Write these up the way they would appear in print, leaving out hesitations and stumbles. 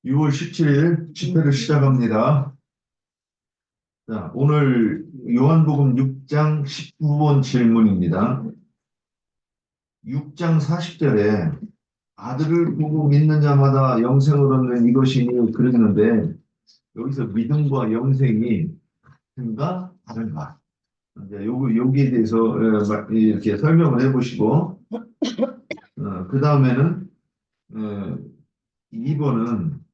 6월 17일 집회를 시작합니다. 자, 오늘 요한복음 6장 19번 질문입니다. 6장 40절에 아들을 보고 믿는 자마다 영생을 얻는 이것이니 그랬는데 여기서 믿음과 영생이 같은가 다른가? 이제 여기에 대해서 이렇게 설명을 해보시고 그 다음에는 2번은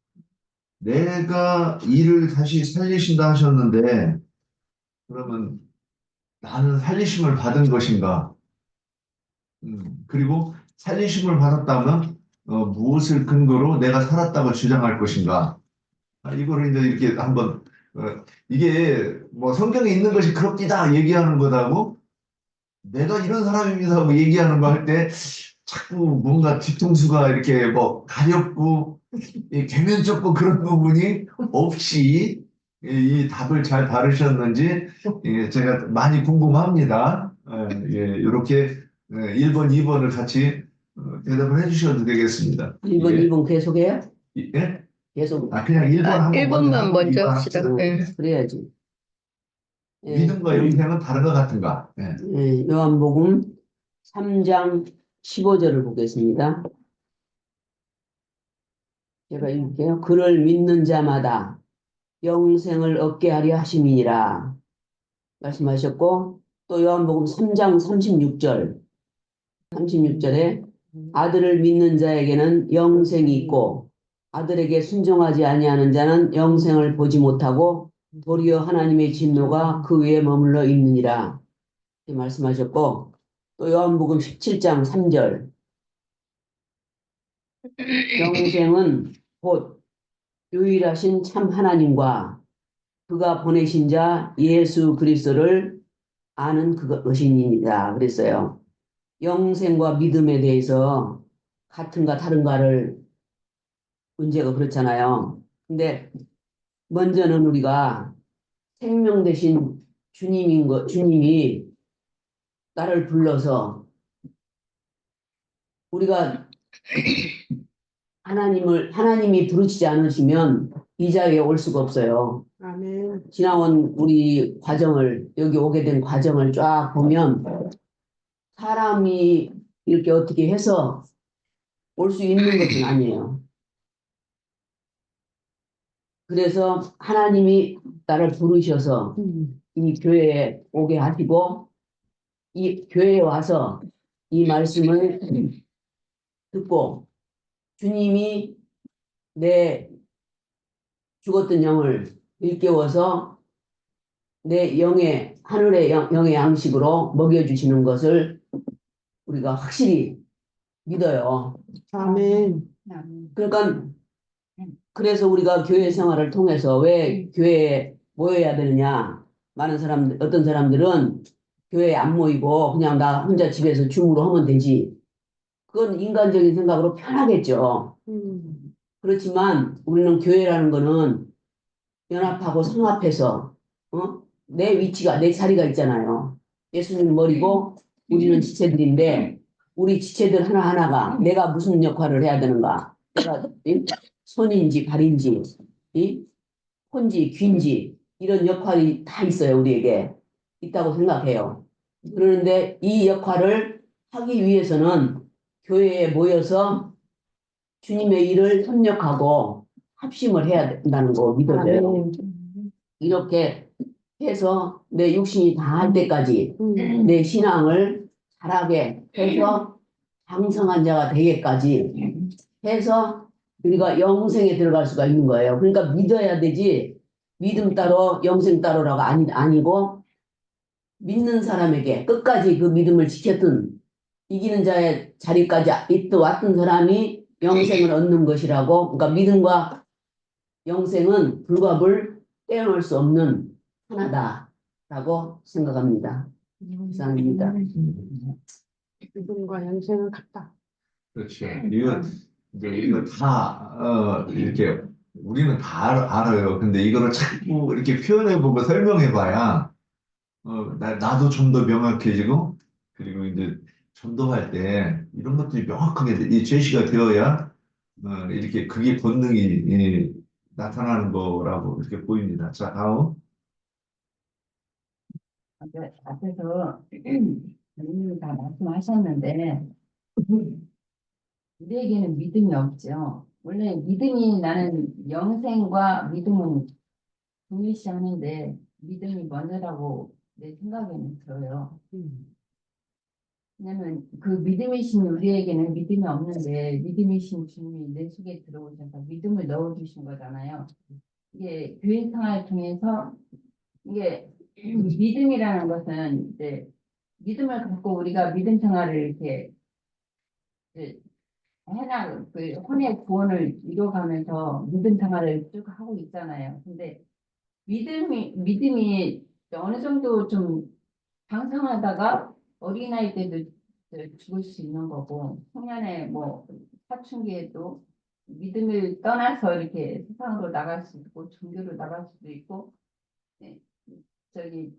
내가 이를 다시 살리신다 하셨는데 그러면 나는 살리심을 받은 것인가? 그리고 살리심을 받았다면 무엇을 근거로 내가 살았다고 주장할 것인가? 이거를 이제 이렇게 한번 이게 뭐 성경에 있는 것이 그렇기다 얘기하는 것하고 내가 이런 사람입니다 하고 얘기하는 거 할 때 자꾸 뭔가 뒤통수가 이렇게 뭐 가렵고 개면쩍고 그런 부분이 없이 이 답을 잘 다루셨는지 제가 많이 궁금합니다. 이렇게 1번, 2번을 같이 대답을 해주셔도 되겠습니다. 1번, 2번 계속해요? 예? 계속. 그냥 1번 한번 먼저 1번만 하고 먼저 2번 합시다. 합시다. 그래야지. 예, 믿음과 영생은 다른 것 같은가? 예. 요한복음 3장 15절을 보겠습니다. 제가 읽을게요. 그를 믿는 자마다 영생을 얻게 하려 하심이니라 말씀하셨고, 또 요한복음 3장 36절에 아들을 믿는 자에게는 영생이 있고 아들에게 순종하지 아니하는 자는 영생을 보지 못하고 도리어 하나님의 진노가 그 위에 머물러 있느니라 이렇게 말씀하셨고, 또 요한복음 17장 3절 영생은 곧 유일하신 참 하나님과 그가 보내신 자 예수 그리스도를 아는 그것이니라 그랬어요. 영생과 믿음에 대해서 같은가 다른가를 문제가 그렇잖아요. 근데 먼저는 우리가 생명 대신 주님이 나를 불러서 우리가 하나님이 부르시지 않으시면 이 자리에 올 수가 없어요. 아멘. 지나온 우리 과정을, 여기 오게 된 과정을 쫙 보면 사람이 이렇게 어떻게 해서 올 수 있는 것은 아니에요. 그래서 하나님이 나를 부르셔서 이 교회에 오게 하시고 이 교회에 와서 이 말씀을 듣고 주님이 내 죽었던 영을 일깨워서 내 하늘의 영의 양식으로 먹여주시는 것을 우리가 확실히 믿어요. 아멘. 그러니까 그래서 우리가 교회 생활을 통해서 왜 교회에 모여야 되느냐? 어떤 사람들은 교회에 안 모이고 그냥 나 혼자 집에서 줌으로 하면 되지. 그건 인간적인 생각으로 편하겠죠. 그렇지만 우리는 교회라는 거는 연합하고 상합해서 내 위치가 내 자리가 있잖아요. 예수님 머리고 우리는 지체들인데 우리 지체들 하나하나가 내가 무슨 역할을 해야 되는가? 내가 손인지 발인지 혼지 귀인지 이런 역할이 다 있어요. 우리에게 있다고 생각해요. 그런데 이 역할을 하기 위해서는 교회에 모여서 주님의 일을 협력하고 합심을 해야 된다는 거 믿어져요. 이렇게 해서 내 육신이 다 할 때까지 내 신앙을 잘하게 해서 장성한 자가 되게까지 해서 우리가 영생에 들어갈 수가 있는 거예요. 그러니까 믿어야 되지 믿음 따로 영생 따로라가 아니고 믿는 사람에게 끝까지 그 믿음을 지켰던 이기는 자의 자리까지 왔던 사람이 영생을 얻는 것이라고. 그러니까 믿음과 영생은 불과 불 떼어놓을 수 없는 하나다라고 생각합니다. 이상입니다. 믿음과 영생은 같다. 그렇죠. 이거 다, 이렇게, 우리는 다 알아요. 근데 이거를 자꾸 이렇게 표현해보고 설명해봐야, 나도 좀 더 명확해지고, 그리고 이제 전도할 때 이런 것들이 명확하게 이 제시가 되어야 이렇게 그게 본능이 나타나는 거라고 이렇게 보입니다. 자, 다음. 앞에서 선생님이 다 말씀하셨는데 우리에게는 믿음이 없죠. 원래 믿음이 나는 영생과 믿음은 동일시하는데 믿음이 먼저라고 내 생각에는 들어요. 왜냐면 그 믿음이신 우리에게는 믿음이 없는데 믿음이신 주님이 내 속에 들어오셔서 믿음을 넣어주신 거잖아요. 이게 교회 생활을 통해서 이게 믿음이라는 것은 이제 믿음을 갖고 우리가 믿음 생활을 이렇게 이제 해나 그 혼의 구원을 이뤄가면서 믿음 생활을 쭉 하고 있잖아요. 근데 믿음이 어느 정도 좀 방탕하다가 어린아이 때도 죽을 수 있는 거고 청년의 뭐 사춘기에도 믿음을 떠나서 이렇게 세상으로 나갈 수 있고 종교로 나갈 수도 있고 네, 저기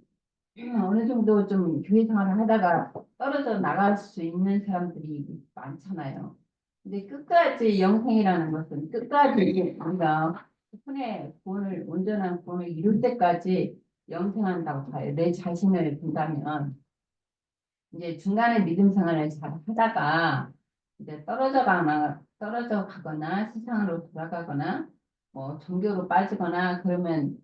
어느 정도 좀 교회 생활을 하다가 떨어져 나갈 수 있는 사람들이 많잖아요. 근데 끝까지 영생이라는 것은 끝까지 우리가 혼의 구원을 온전한 구원을 이룰 때까지 영생한다고 봐요. 내 자신을 본다면 이제 중간에 믿음 생활을 잘 하다가 이제 떨어져 가거나 세상으로 돌아가거나 뭐 종교로 빠지거나 그러면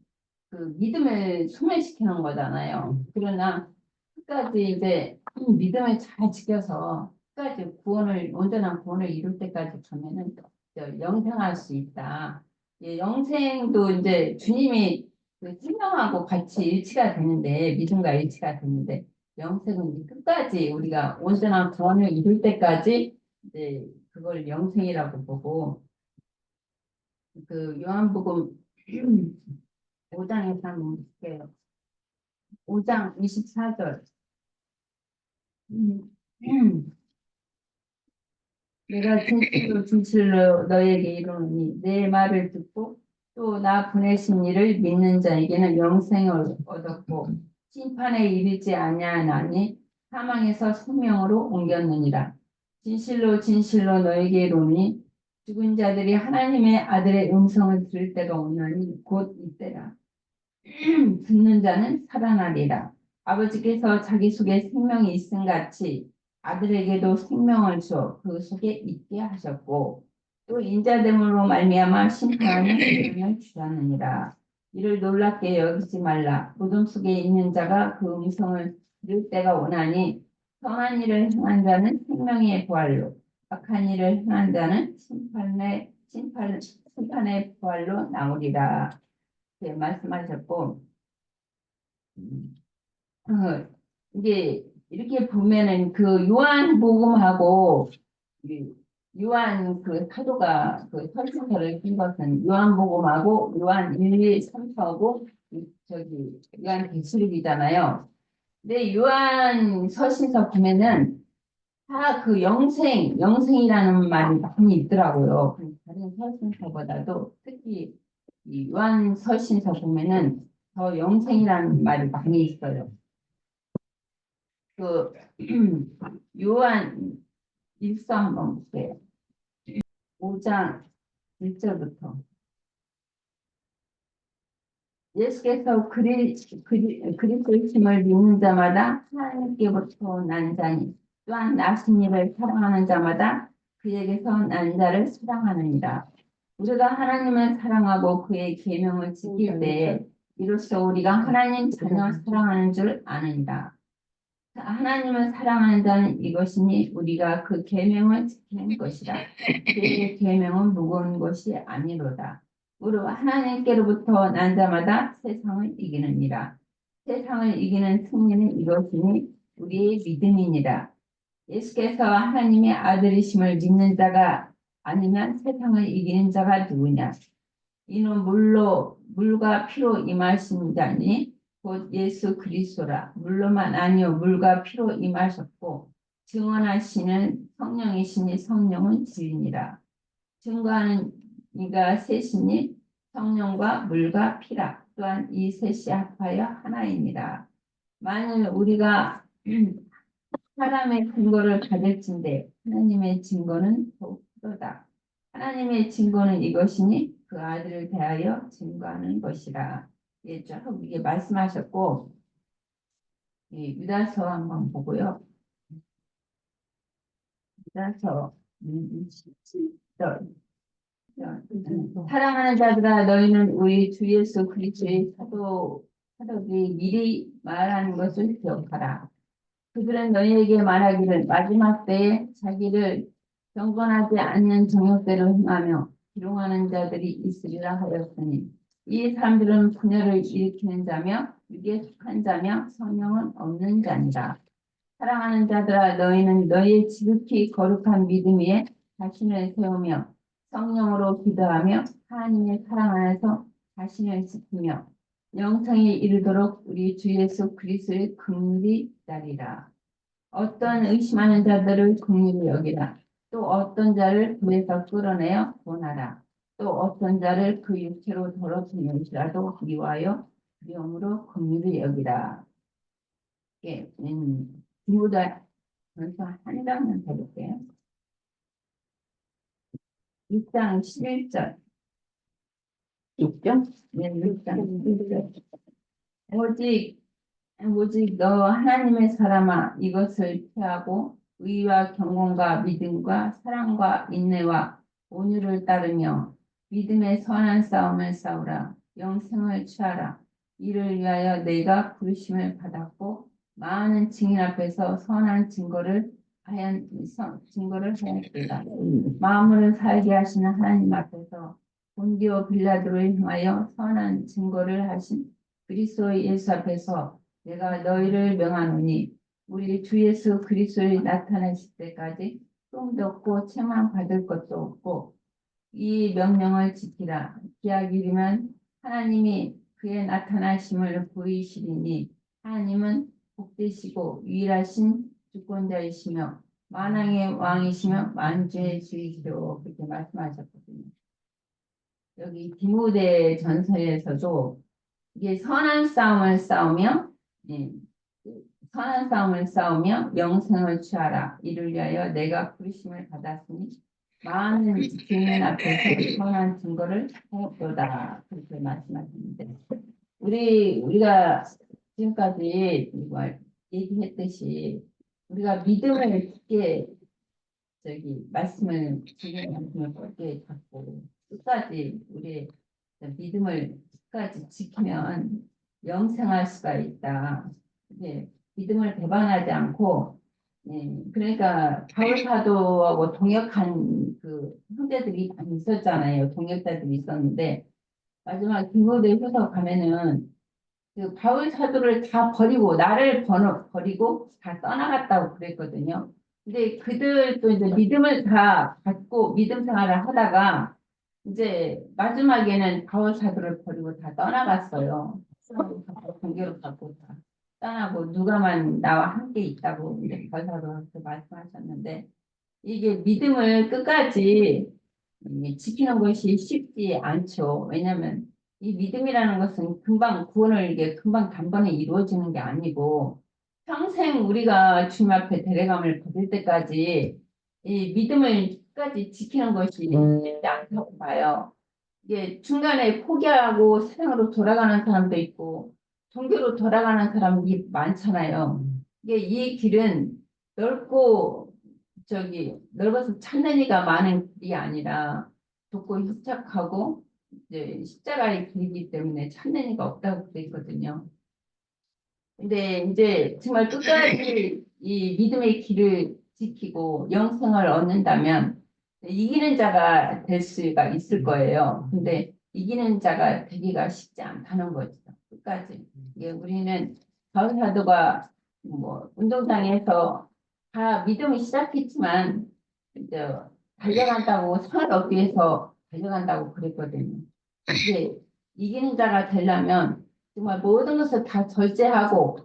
그 믿음을 소멸시키는 거잖아요. 그러나 끝까지 이제 믿음을 잘 지켜서 끝까지 온전한 구원을 이룰 때까지 가면은 영생할 수 있다. 예, 영생도 이제 주님이 그 생명하고 같이 일치가 되는데 믿음과 일치가 되는데 영생은 이제 끝까지 우리가 온전한 구원을 이룰 때까지 이제 그걸 영생이라고 보고 그 요한복음 5장에서 한번 볼게요. 5장 24절. 내가 진실로 진실로 너에게 이르노니 내 말을 듣고 또 나 보내신 이를 믿는 자에게는 영생을 얻었고 심판에 이르지 아니하나니 사망에서 생명으로 옮겼느니라. 진실로 진실로 너에게 이르노니 죽은 자들이 하나님의 아들의 음성을 들을 때가 오나니 곧 이때라. 듣는 자는 살아나리라. 아버지께서 자기 속에 생명이 있음 같이 아들에게도 생명을 주어 그 속에 있게 하셨고 또 인자됨으로 말미암아 심판하는 생명을 주셨느니라. 이를 놀랍게 여기지 말라. 무덤 속에 있는 자가 그 음성을 들을 때가 오나니 선한 일을 행한 자는 생명의 부활로 악한 일을 행한 자는 심판의 부활로 나오리라. 네, 말씀하셨고 어, 이게 이렇게 보면은 그 요한복음하고 이 요한 그 사도가 그 설신서를 쓴 것은 요한복음하고 요한 1, 2, 3, 4하고 저기 요한 계시록이잖아요. 근데 요한 서신서 보면은 다 그 영생이라는 말이 많이 있더라고요. 다른 서신서보다도 특히 이 요한 서신서 보면은 더 영생이라는 말이 많이 있어요. 그 요한 일서 한번 볼게요. 5장 1절부터 예수께서 그리스도의 힘을 믿는 자마다 하나님께로부터 난 자니 또한 나신 이를 사랑하는 자마다 그에게서 난 자를 사랑하느니라. 우리가 하나님을 사랑하고 그의 계명을 지킬 때에 이로써 우리가 하나님 자녀 사랑하는 줄 아느니라. 하나님을 사랑하는 자는 이것이니 우리가 그 계명을 지키는 것이라. 그의 계명은 무거운 것이 아니로다. 우리 하나님께로부터 난 자마다 세상을 이기느니라. 세상을 이기는 승리는 이것이니 우리의 믿음이니라. 예수께서 하나님의 아들이심을 믿는 자가 아니면 세상을 이기는 자가 누구냐? 이는 물과 피로 임하신 자니 곧 예수 그리스도라. 물로만 아니요 물과 피로 임하셨고 증언하시는 성령이시니 성령은 진리니라. 증거하는 이가 셋이니 성령과 물과 피라. 또한 이 셋이 합하여 하나이니라. 만일 우리가 사람의 근거를 가질진대 하나님의 증거는 더욱 크도다. 하나님의 증거는 이것이니 그 아들을 대하여 증거하는 것이라. 예, 쭉 이게 말씀하셨고, 예, 유다서 한번 보고요. 유다서 17절. 사랑하는 자들아 너희는 우리 주 예수 그리스도의 사도들이 미리 말하는 것을 기억하라. 그들은 너희에게 말하기를 마지막 때에 자기를 경건하지 않는 정욕대로 행하며 기롱하는 자들이 있으리라 하였으니 이 사람들은 분열을 일으키는 자며 육에 속한 자며 성령은 없는 자니라. 사랑하는 자들아 너희는 너희의 지극히 거룩한 믿음 위에 자신을 세우며 성령으로 기도하며 하나님의 사랑 안에서 자신을 지키며 영생에 이르도록 우리 주 예수 그리스도의 긍휼히 기다리라. 어떤 의심하는 자들을 긍휼히 여기라. 또 어떤 자를 불에서 끌어내어 구원하라. 또 어떤 자를 그 육체로 더럽히면서라도 미워하여 두려움으로 긍휼히 여기라. 예, 디모데 전서 한 장만 더 볼게요. 6장 11절. 6장? 네, 6장 11절. 오직 너 하나님의 사람아 이것을 피하고 의와 경건과 믿음과 사랑과 인내와 온유를 따르며 믿음의 선한 싸움을 싸우라. 영생을 취하라. 이를 위하여 내가 부르심을 받았고 많은 증인 앞에서 선한 증거를 하였다. 마음을 살게 하시는 하나님 앞에서 본디오 빌라도를 향하여 선한 증거를 하신 그리스도 예수 앞에서 내가 너희를 명하노니 우리 주 예수 그리스도의 나타나실 때까지 꿈도 없고 책망 받을 것도 없고 이 명령을 지키라. 기약 이르면 하나님이 그의 나타나심을 보이시리니 하나님은 복되시고 유일하신 주권자이시며 만왕의 왕이시며 만주의 주이시오. 그렇게 말씀하셨거든요. 여기 디모데 전서에서도 이게 선한 싸움을 싸우며 예, 선한 싸움을 싸우며 영생을 취하라. 이를 위하여 내가 부르심을 받았으니 많은 증인 앞에서 선한 증거를 하였도다. 그렇게 말씀하셨는데 우리가 지금까지 얘기했듯이 우리가 믿음을 굳게 말씀을 지금 말씀을 굳게 갖고 끝까지 우리 믿음을 끝까지 지키면 영생할 수가 있다. 예, 믿음을 배반하지 않고, 예, 그러니까 바울 사도하고 동역한 그 형제들이 많이 있었잖아요. 동역자들이 있었는데 마지막 디모데후서 가면은 그 바울 사도를 다 버리고 나를 버리고 다 떠나갔다고 그랬거든요. 근데 그들도 이제 믿음을 다 갖고 믿음 생활을 하다가 이제 마지막에는 바울 사도를 버리고 다 떠나갔어요. 종교를 갖고 다 떠나고 누가만 나와 함께 있다고 이제 바울 사도한테 말씀하셨는데 이게 믿음을 끝까지 지키는 것이 쉽지 않죠. 왜냐하면 이 믿음이라는 것은 금방 구원을 이게 금방 단번에 이루어지는 게 아니고 평생 우리가 주님 앞에 데려감을 받을 때까지 이 믿음을 끝까지 지키는 것이 쉽지 않다고 봐요. 이게 중간에 포기하고 세상으로 돌아가는 사람도 있고 종교로 돌아가는 사람이 많잖아요. 이게 이 길은 넓고 넓어서 찾는 이가 많은 길이 아니라 좁고 협착하고 이제 십자가의 길이기 때문에 찾는 이가 없다고 그래 있거든요. 근데 이제 정말 끝까지 이 믿음의 길을 지키고 영생을 얻는다면 이기는 자가 될 수가 있을 거예요. 근데 이기는 자가 되기가 쉽지 않다는 거죠. 끝까지. 우리는 바울 사도가 뭐 운동장에서 다 믿음을 시작했지만 이제 달려간다고 상을 얻기 위해서 달려간다고 그랬거든요. 이게 이기는 자가 되려면 정말 모든 것을 다 절제하고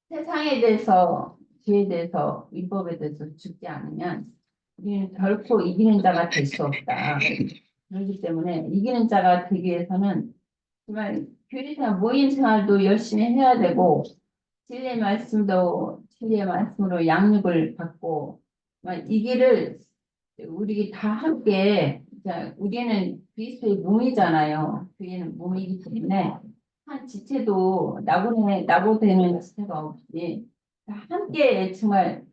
세상에 대해서 죄에 대해서 율법에 대해서 죽지 않으면 우리는 결코 이기는 자가 될 수 없다. 그렇기 때문에 이기는 자가 되기 위해서는 정말 교회생활 모임 생활도 열심히 해야 되고 진리의 말씀으로 양육을 받고 이 길을 우리 다 함께 자, 우리는 그리스도의 몸이잖아요. 교회는 몸이기 때문에 한 지체도 나고되는 지체가 없이 다 함께 정말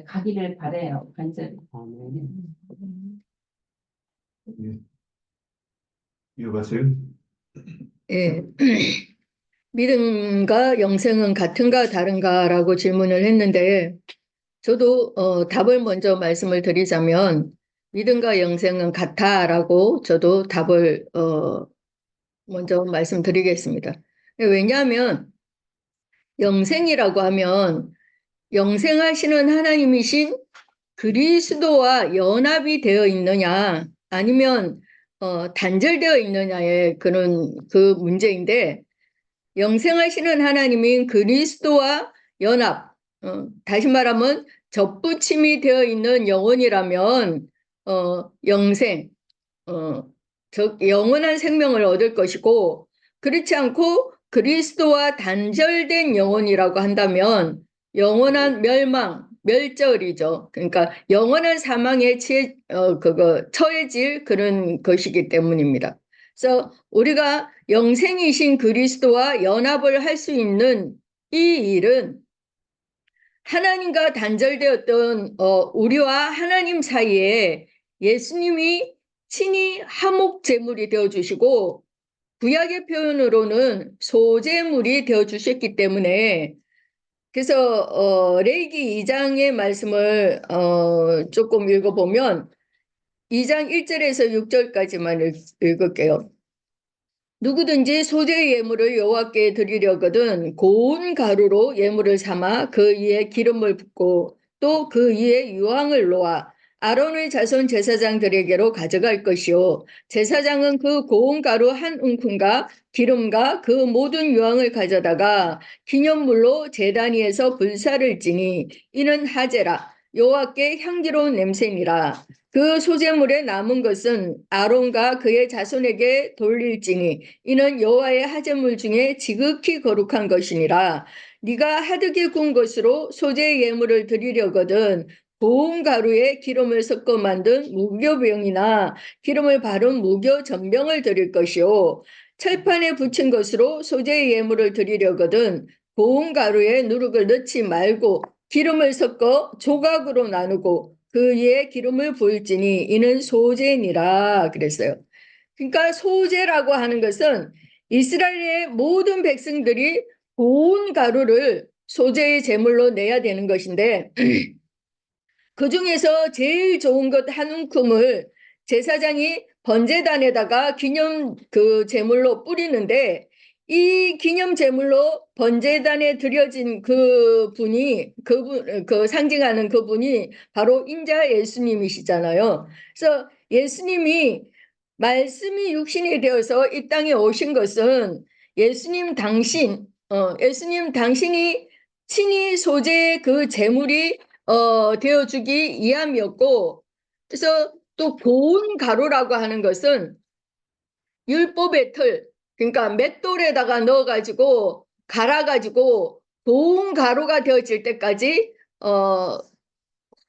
가기를 바래요. 간절히. 아멘. 예. 이어가세요. 예. 믿음과 영생은 같은가 다른가라고 질문을 했는데 저도 답을 먼저 말씀을 드리자면 믿음과 영생은 같다라고 저도 답을 먼저 말씀드리겠습니다. 왜냐하면 영생이라고 하면 영생하시는 하나님이신 그리스도와 연합이 되어 있느냐 아니면 단절되어 있느냐의 그런 그 문제인데 영생하시는 하나님인 그리스도와 연합, 다시 말하면 접붙임이 되어 있는 영혼이라면 영생, 즉 영원한 생명을 얻을 것이고 그렇지 않고 그리스도와 단절된 영혼이라고 한다면 영원한 멸망, 멸절이죠. 그러니까 영원한 사망에 처해질 그런 것이기 때문입니다. 그래서 우리가 영생이신 그리스도와 연합을 할 수 있는 이 일은 하나님과 단절되었던 우리와 하나님 사이에 예수님이 친히 화목제물이 되어주시고 구약의 표현으로는 소제물이 되어주셨기 때문에 그래서 레위기 2장의 말씀을 조금 읽어보면 2장 1절에서 6절까지만 읽을게요. 누구든지 소재의 예물을 여호와께 드리려거든 고운 가루로 예물을 삼아 그 위에 기름을 붓고 또 그 위에 유황을 놓아 아론의 자손 제사장들에게로 가져갈 것이요 제사장은 그 고운 가루 한 움큼과 기름과 그 모든 유황을 가져다가 기념물로 제단 위에서 불사를 지니 이는 하제라 여호와께 향기로운 냄새니라. 그 소재물에 남은 것은 아론과 그의 자손에게 돌릴지니 이는 여호와의 하제물 중에 지극히 거룩한 것이니라. 네가 하드게 구운 것으로 소재의 예물을 드리려거든 고운 가루에 기름을 섞어 만든 무교병이나 기름을 바른 무교 전병을 드릴 것이요 철판에 붙인 것으로 소재의 예물을 드리려거든 고운 가루에 누룩을 넣지 말고 기름을 섞어 조각으로 나누고 그 위에 기름을 부을지니 이는 소제니라 그랬어요. 그러니까 소제라고 하는 것은 이스라엘의 모든 백성들이 고운 가루를 소제의 제물로 내야 되는 것인데 그 중에서 제일 좋은 것 한 움큼을 제사장이 번제단에다가 기념 그 제물로 뿌리는데 이 기념 제물로 번제단에 드려진 그 상징하는 그분이 바로 인자 예수님이시잖아요. 그래서 예수님이 말씀이 육신이 되어서 이 땅에 오신 것은 예수님 당신이 친히 소재의 그 제물이 되어주기 위함이었고 그래서 또 고운 가루라고 하는 것은 율법의 틀 그러니까 맷돌에다가 넣어가지고 갈아가지고 고운 가루가 되어질 때까지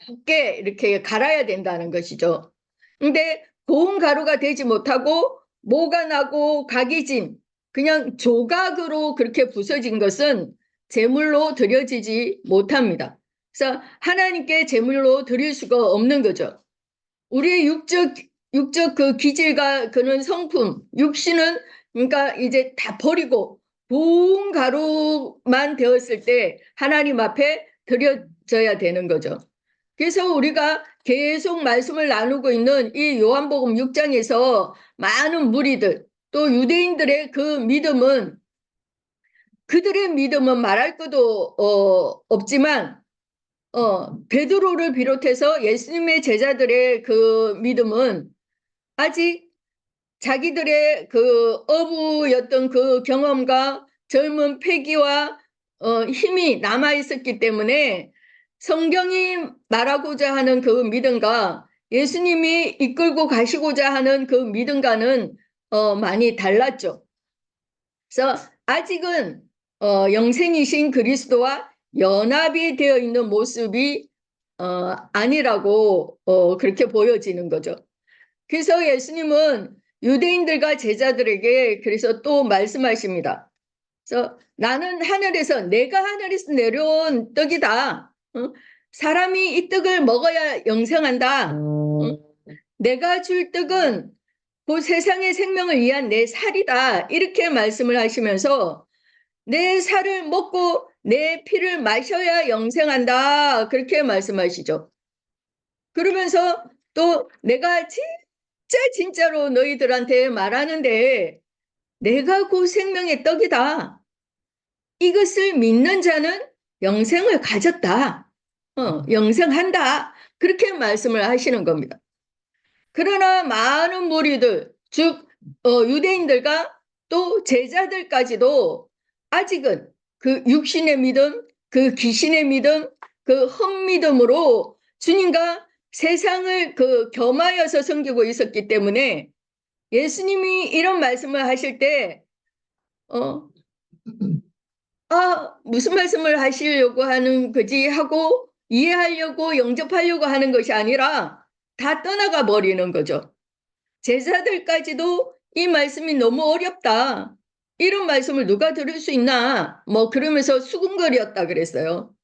곱게 이렇게 갈아야 된다는 것이죠. 근데 고운 가루가 되지 못하고 모가 나고 각이 진 그냥 조각으로 그렇게 부서진 것은 제물로 드려지지 못합니다. 그래서 하나님께 제물로 드릴 수가 없는 거죠. 우리의 육적 그 기질과 그런 성품, 육신은 그러니까 이제 다 버리고 고운 가루만 되었을 때 하나님 앞에 드려져야 되는 거죠. 그래서 우리가 계속 말씀을 나누고 있는 이 요한복음 6장에서 많은 무리들 또 유대인들의 그 믿음은 그들의 믿음은 말할 것도 없지만 베드로를 비롯해서 예수님의 제자들의 그 믿음은 아직 자기들의 그 어부였던 그 경험과 젊은 패기와 힘이 남아 있었기 때문에 성경이 말하고자 하는 그 믿음과 예수님이 이끌고 가시고자 하는 그 믿음과는 많이 달랐죠. 그래서 아직은 영생이신 그리스도와 연합이 되어 있는 모습이 아니라고 그렇게 보여지는 거죠. 그래서 예수님은 유대인들과 제자들에게 그래서 또 말씀하십니다. 그래서 나는 하늘에서 내가 하늘에서 내려온 떡이다. 사람이 이 떡을 먹어야 영생한다. 내가 줄 떡은 그 세상의 생명을 위한 내 살이다. 이렇게 말씀을 하시면서 내 살을 먹고 내 피를 마셔야 영생한다. 그렇게 말씀하시죠. 그러면서 또 내가 진짜로 너희들한테 말하는데 내가 그 생명의 떡이다. 이것을 믿는 자는 영생을 가졌다. 영생한다. 그렇게 말씀을 하시는 겁니다. 그러나 많은 무리들, 즉 유대인들과 또 제자들까지도 아직은 그 육신의 믿음, 그 귀신의 믿음, 그 헛믿음으로 주님과 세상을 그 겸하여서 섬기고 있었기 때문에 예수님이 이런 말씀을 하실 때 무슨 말씀을 하시려고 하는 거지 하고 이해하려고 영접하려고 하는 것이 아니라 다 떠나가 버리는 거죠. 제자들까지도 이 말씀이 너무 어렵다. 이런 말씀을 누가 들을 수 있나? 뭐 그러면서 수군거렸다 그랬어요.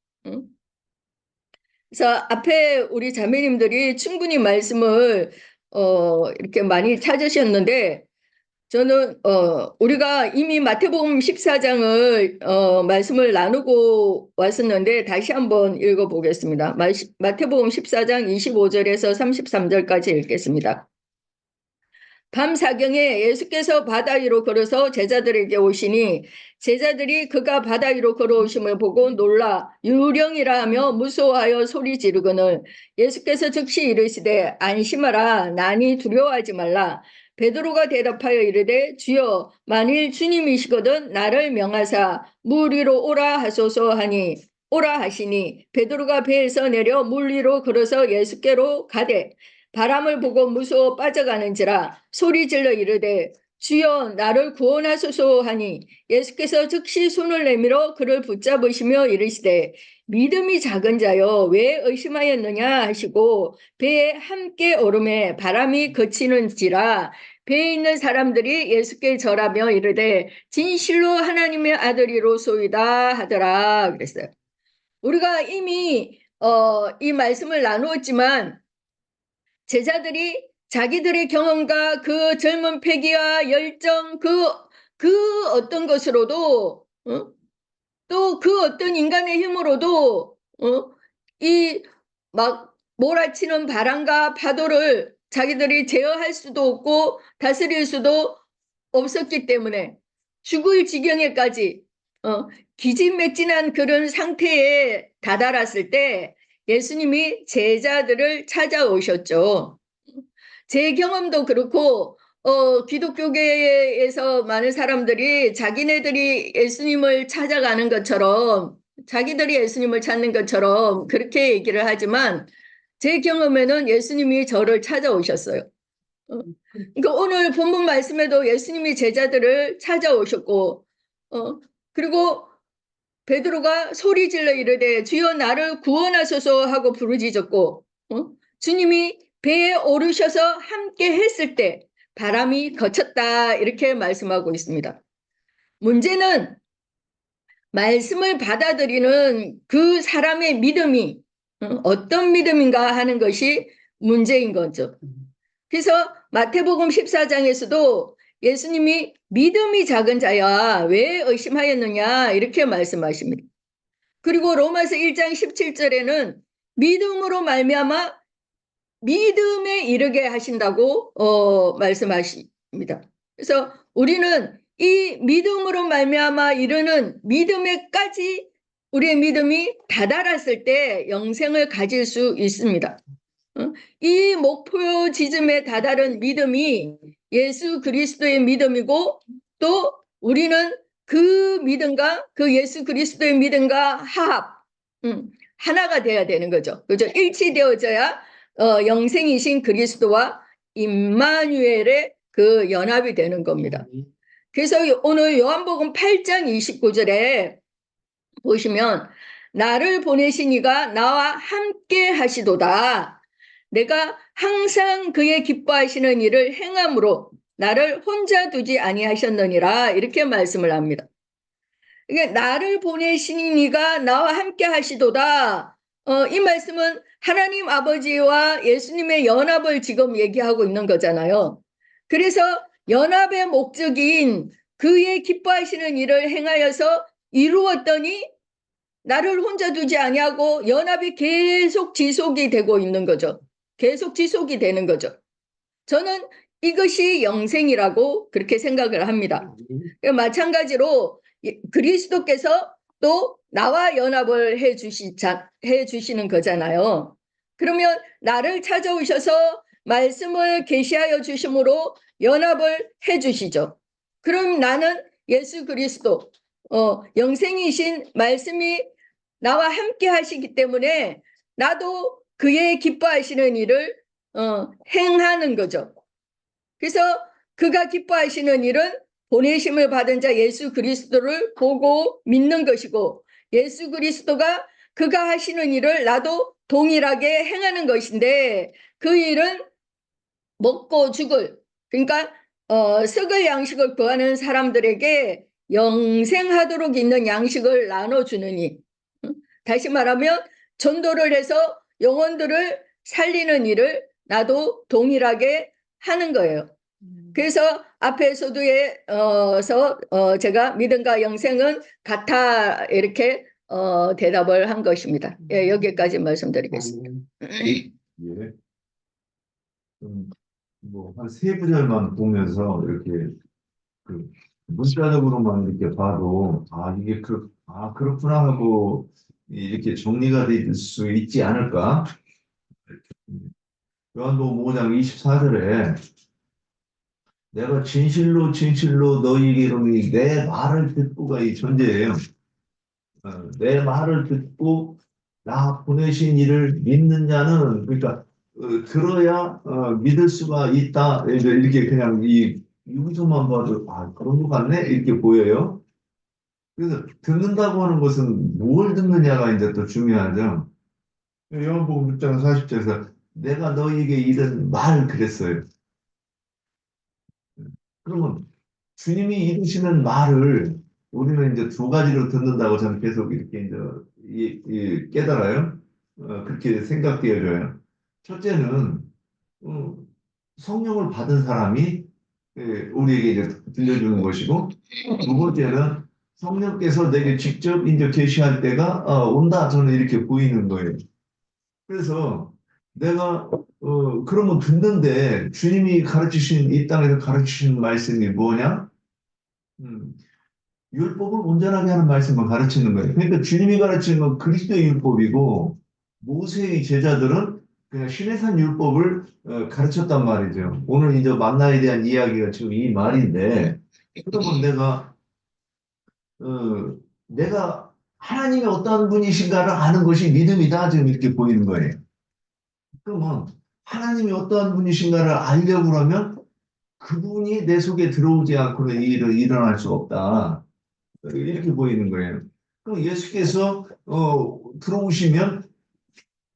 그래서 앞에 우리 자매님들이 충분히 말씀을 이렇게 많이 찾으셨는데 저는 우리가 이미 마태복음 14장을 말씀을 나누고 왔었는데 다시 한번 읽어보겠습니다. 마태복음 14장 25절에서 33절까지 읽겠습니다. 밤사경에 예수께서 바다 위로 걸어서 제자들에게 오시니 제자들이 그가 바다 위로 걸어오심을 보고 놀라 유령이라 하며 무서워하여 소리 지르거늘 예수께서 즉시 이르시되 안심하라 나니 두려워하지 말라. 베드로가 대답하여 이르되 주여 만일 주님이시거든 나를 명하사 물 위로 오라 하소서 하니 오라 하시니 베드로가 배에서 내려 물 위로 걸어서 예수께로 가되 바람을 보고 무서워 빠져가는지라 소리질러 이르되 주여 나를 구원하소서 하니 예수께서 즉시 손을 내밀어 그를 붙잡으시며 이르시되 믿음이 작은 자여 왜 의심하였느냐 하시고 배에 함께 오르매 바람이 그치는지라 배에 있는 사람들이 예수께 절하며 이르되 진실로 하나님의 아들이로소이다 하더라 그랬어요. 우리가 이미 이 말씀을 나누었지만 제자들이 자기들의 경험과 그 젊은 패기와 열정 그 어떤 것으로도 또 그 어떤 인간의 힘으로도 이 막 몰아치는 바람과 파도를 자기들이 제어할 수도 없고 다스릴 수도 없었기 때문에 죽을 지경에까지 기진맥진한 그런 상태에 다다랐을 때 예수님이 제자들을 찾아오셨죠. 제 경험도 그렇고 기독교계에서 많은 사람들이 자기네들이 예수님을 찾아가는 것처럼 자기들이 예수님을 찾는 것처럼 그렇게 얘기를 하지만 제 경험에는 예수님이 저를 찾아오셨어요. 그러니까 오늘 본문 말씀에도 예수님이 제자들을 찾아오셨고 그리고 베드로가 소리질러 이르되 주여 나를 구원하소서 하고 부르짖었고 주님이 배에 오르셔서 함께 했을 때 바람이 거쳤다 이렇게 말씀하고 있습니다. 문제는 말씀을 받아들이는 그 사람의 믿음이 어떤 믿음인가 하는 것이 문제인 거죠. 그래서 마태복음 14장에서도 예수님이 믿음이 작은 자야 왜 의심하였느냐 이렇게 말씀하십니다. 그리고 로마서 1장 17절에는 믿음으로 말미암아 믿음에 이르게 하신다고 말씀하십니다. 그래서 우리는 이 믿음으로 말미암아 이르는 믿음에까지 우리의 믿음이 다다랐을 때 영생을 가질 수 있습니다. 이 목표 지점에 다다른 믿음이 예수 그리스도의 믿음이고 또 우리는 그 믿음과 그 예수 그리스도의 믿음과 하나가 돼야 되는 거죠. 그죠? 일치되어져야 영생이신 그리스도와 임마누엘의 그 연합이 되는 겁니다. 그래서 오늘 요한복음 8장 29절에 보시면 나를 보내신 이가 나와 함께 하시도다. 내가 항상 그의 기뻐하시는 일을 행함으로 나를 혼자 두지 아니하셨느니라 이렇게 말씀을 합니다. 이게 나를 보내신 이가 나와 함께 하시도다. 이 말씀은 하나님 아버지와 예수님의 연합을 지금 얘기하고 있는 거잖아요. 그래서 연합의 목적인 그의 기뻐하시는 일을 행하여서 이루었더니 나를 혼자 두지 아니하고 연합이 계속 지속이 되고 있는 거죠. 계속 지속이 되는 거죠. 저는 이것이 영생이라고 그렇게 생각을 합니다. 마찬가지로 그리스도께서 또 나와 연합을 해 주시는 거잖아요. 그러면 나를 찾아오셔서 말씀을 계시하여 주심으로 연합을 해 주시죠. 그럼 나는 예수 그리스도, 영생이신 말씀이 나와 함께 하시기 때문에 나도 그의 기뻐하시는 일을 행하는 거죠. 그래서 그가 기뻐하시는 일은 보내심을 받은 자 예수 그리스도를 보고 믿는 것이고, 예수 그리스도가 그가 하시는 일을 나도 동일하게 행하는 것인데, 그 일은 먹고 죽을, 그러니까 썩을 양식을 구하는 사람들에게 영생하도록 있는 양식을 나눠주느니, 다시 말하면 전도를 해서 영혼들을 살리는 일을 나도 동일하게 하는 거예요. 그래서 앞에서도 제가 믿음과 영생은 같아 이렇게 대답을 한 것입니다. 예, 여기까지 말씀드리겠습니다. 예. 뭐한 세 구절만 보면서 이렇게 그 문자적으로만 이렇게 봐도 이게 그렇구나 하고 이렇게 정리가 될 수 있지 않을까? 요한복음 5장 24절에 내가 진실로 진실로 너희에게 이르노니 내 말을 듣고가 이 전제예요. 내 말을 듣고 나 보내신 이를 믿는 자는 그러니까 들어야 믿을 수가 있다. 이렇게 그냥 여기서만 봐도 그런 것 같네 이렇게 보여요. 그래서 듣는다고 하는 것은 뭘 듣느냐가 이제 또 중요하죠. 요한복음 6장 40절에서 내가 너희에게 이른 말 그랬어요. 그러면 주님이 이루시는 말을 우리는 이제 두 가지로 듣는다고 저는 계속 이렇게 이제 깨달아요. 그렇게 생각되어져요. 첫째는 성령을 받은 사람이 우리에게 이제 들려주는 것이고, 두 번째는 성령께서 내게 직접 이제 계시할 때가 온다 저는 이렇게 보이는 거예요. 그래서 내가 그러면 듣는데 주님이 가르치신 이 땅에서 가르치신 말씀이 뭐냐? 율법을 온전하게 하는 말씀을 가르치는 거예요. 그러니까 주님이 가르치는 건 그리스도의 율법이고 모세의 제자들은 그냥 시내산 율법을 가르쳤단 말이죠. 오늘 이제 만나에 대한 이야기가 지금 이 말인데, 그러면 내가 하나님이 어떤 분이신가를 아는 것이 믿음이다 지금 이렇게 보이는 거예요. 그러면 하나님이 어떠한 분이신가를 알려고 하면 그분이 내 속에 들어오지 않고는 이 일은 일어날 수 없다. 이렇게 보이는 거예요. 그럼 예수께서 들어오시면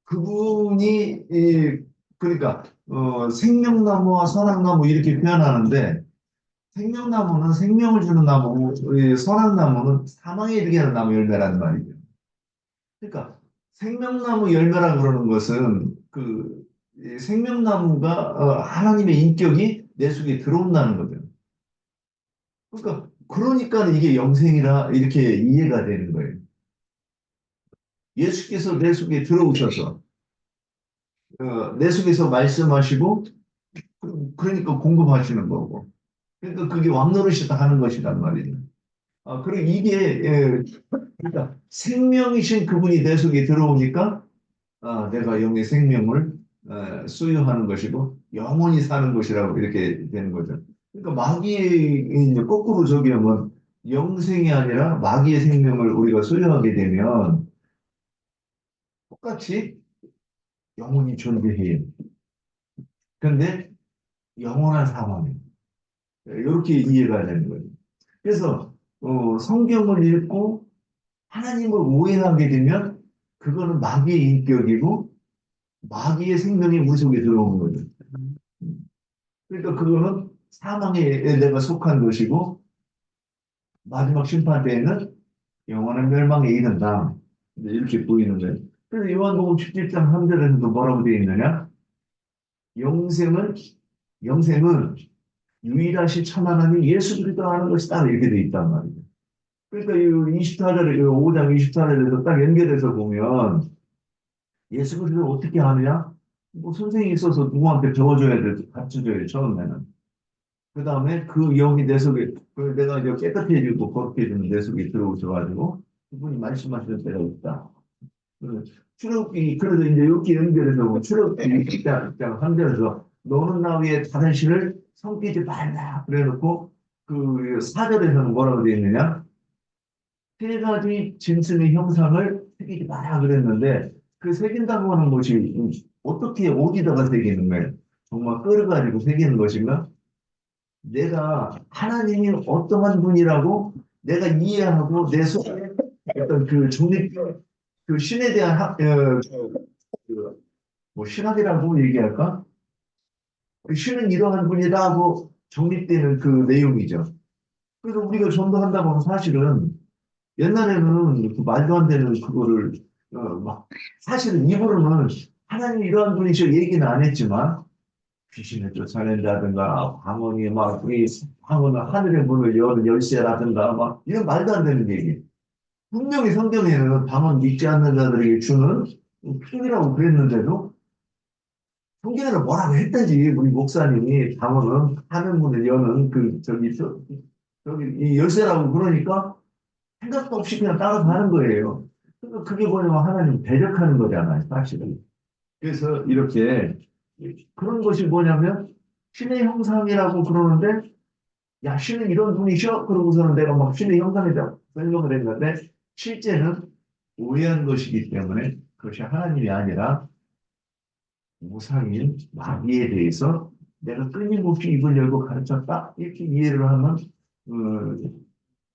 그분이 그러니까 생명나무와 선악나무 이렇게 표현하는데, 생명나무는 생명을 주는 나무고 선악나무는 사망에 이르게 하는 나무 열매라는 말이죠. 그러니까 생명나무 열매라고 그러는 것은 생명나무가 하나님의 인격이 내 속에 들어온다는 거죠. 그러니까 이게 영생이라 이렇게 이해가 되는 거예요. 예수께서 내 속에 들어오셔서 내 속에서 말씀하시고 그러니까 공급하시는 거고, 그러니까 그게 왕노릇이다 하는 것이란 말이죠. 그리고 이게 그러니까 생명이신 그분이 내 속에 들어오니까 내가 영의 생명을 소유하는 것이고 영원히 사는 것이라고 이렇게 되는 거죠. 그러니까 마귀의 이제 거꾸로 적용하면 영생이 아니라 마귀의 생명을 우리가 소유하게 되면 똑같이 영원히 존재해요. 그런데 영원한 사망이에요. 이렇게 이해가 되는 거예요. 그래서 성경을 읽고 하나님을 오해하게 되면 그거는 마귀의 인격이고 마귀의 생명이 우리 속에 들어오는 거죠. 그러니까 그거는 사망에 내가 속한 것이고 마지막 심판 때에는 영원한 멸망에 이른다. 이제 이렇게 보이는 거예요. 그래서 요한복음 17장 3절에서도 뭐라고 되어 있느냐? 영생은 유일하신 참 하나님 예수 그리스도 아는 것이다. 이렇게 되어 있단 말이에요. 그러니까 이 24절에, 5장 24절에서 딱 연결해서 보면 예수 그리스도를 어떻게 아느냐? 뭐 선생이 있어서 누구한테 적어줘야 돼, 가르쳐줘야 돼, 처음에는. 그 다음에 그 영이 내 속에, 내가 이제 깨끗해지고 거룩해지는 내 속에 들어오셔가지고 그분이 말씀하시는 때가 있다. 출애굽기, 그래서 이제 이렇게 연결해서 보면 출애굽기 20장 3절에서 너는 나 위에 다른 신을 섬기지 말라. 그래 놓고 그 4절에서는 뭐라고 되어 있느냐? 세 가지 짐승의 형상을 새기지 마라 그랬는데 그 새긴다고 하는 것이 어떻게 어디다가 새기는 거예요? 정말 끌어가지고 새기는 것인가? 내가 하나님이 어떠한 분이라고 내가 이해하고 내 속에 어떤 그 중립 그 신에 대한 뭐 신학이라고 얘기할까? 그 신은 이러한 분이다 하고 정립되는 그 내용이죠. 그래서 우리가 전도한다고 하면 사실은 옛날에는 그 말도 안 되는 그거를 막 사실은 입으로는 하나님 이러한 분이셔 얘기는 안 했지만 귀신을 쫓아낸다든가 방언이 막 우리 방언은 하늘의 문을 여는 열쇠라든가 막 이런 말도 안 되는 얘기. 분명히 성경에는 방언 믿지 않는 자들에게 주는 힘이라고 그랬는데도 성경에는 뭐라고 했다지 우리 목사님이 방언은 하늘 문을 여는 그 저기 이 열쇠라고 그러니까 생각도 없이 그냥 따라서 하는 거예요. 그러니까 그게 뭐냐면 하나님 대적하는 거잖아요, 사실은. 그래서 이렇게 그런 것이 뭐냐면 신의 형상이라고 그러는데 야 신은 이런 분이셔? 그러고서는 내가 막 신의 형상에 대해 설명을 했는데 실제는 오해한 것이기 때문에 그것이 하나님이 아니라 우상인 마귀에 대해서 내가 끊임없이 입을 열고 가르쳤다 이렇게 이해를 하면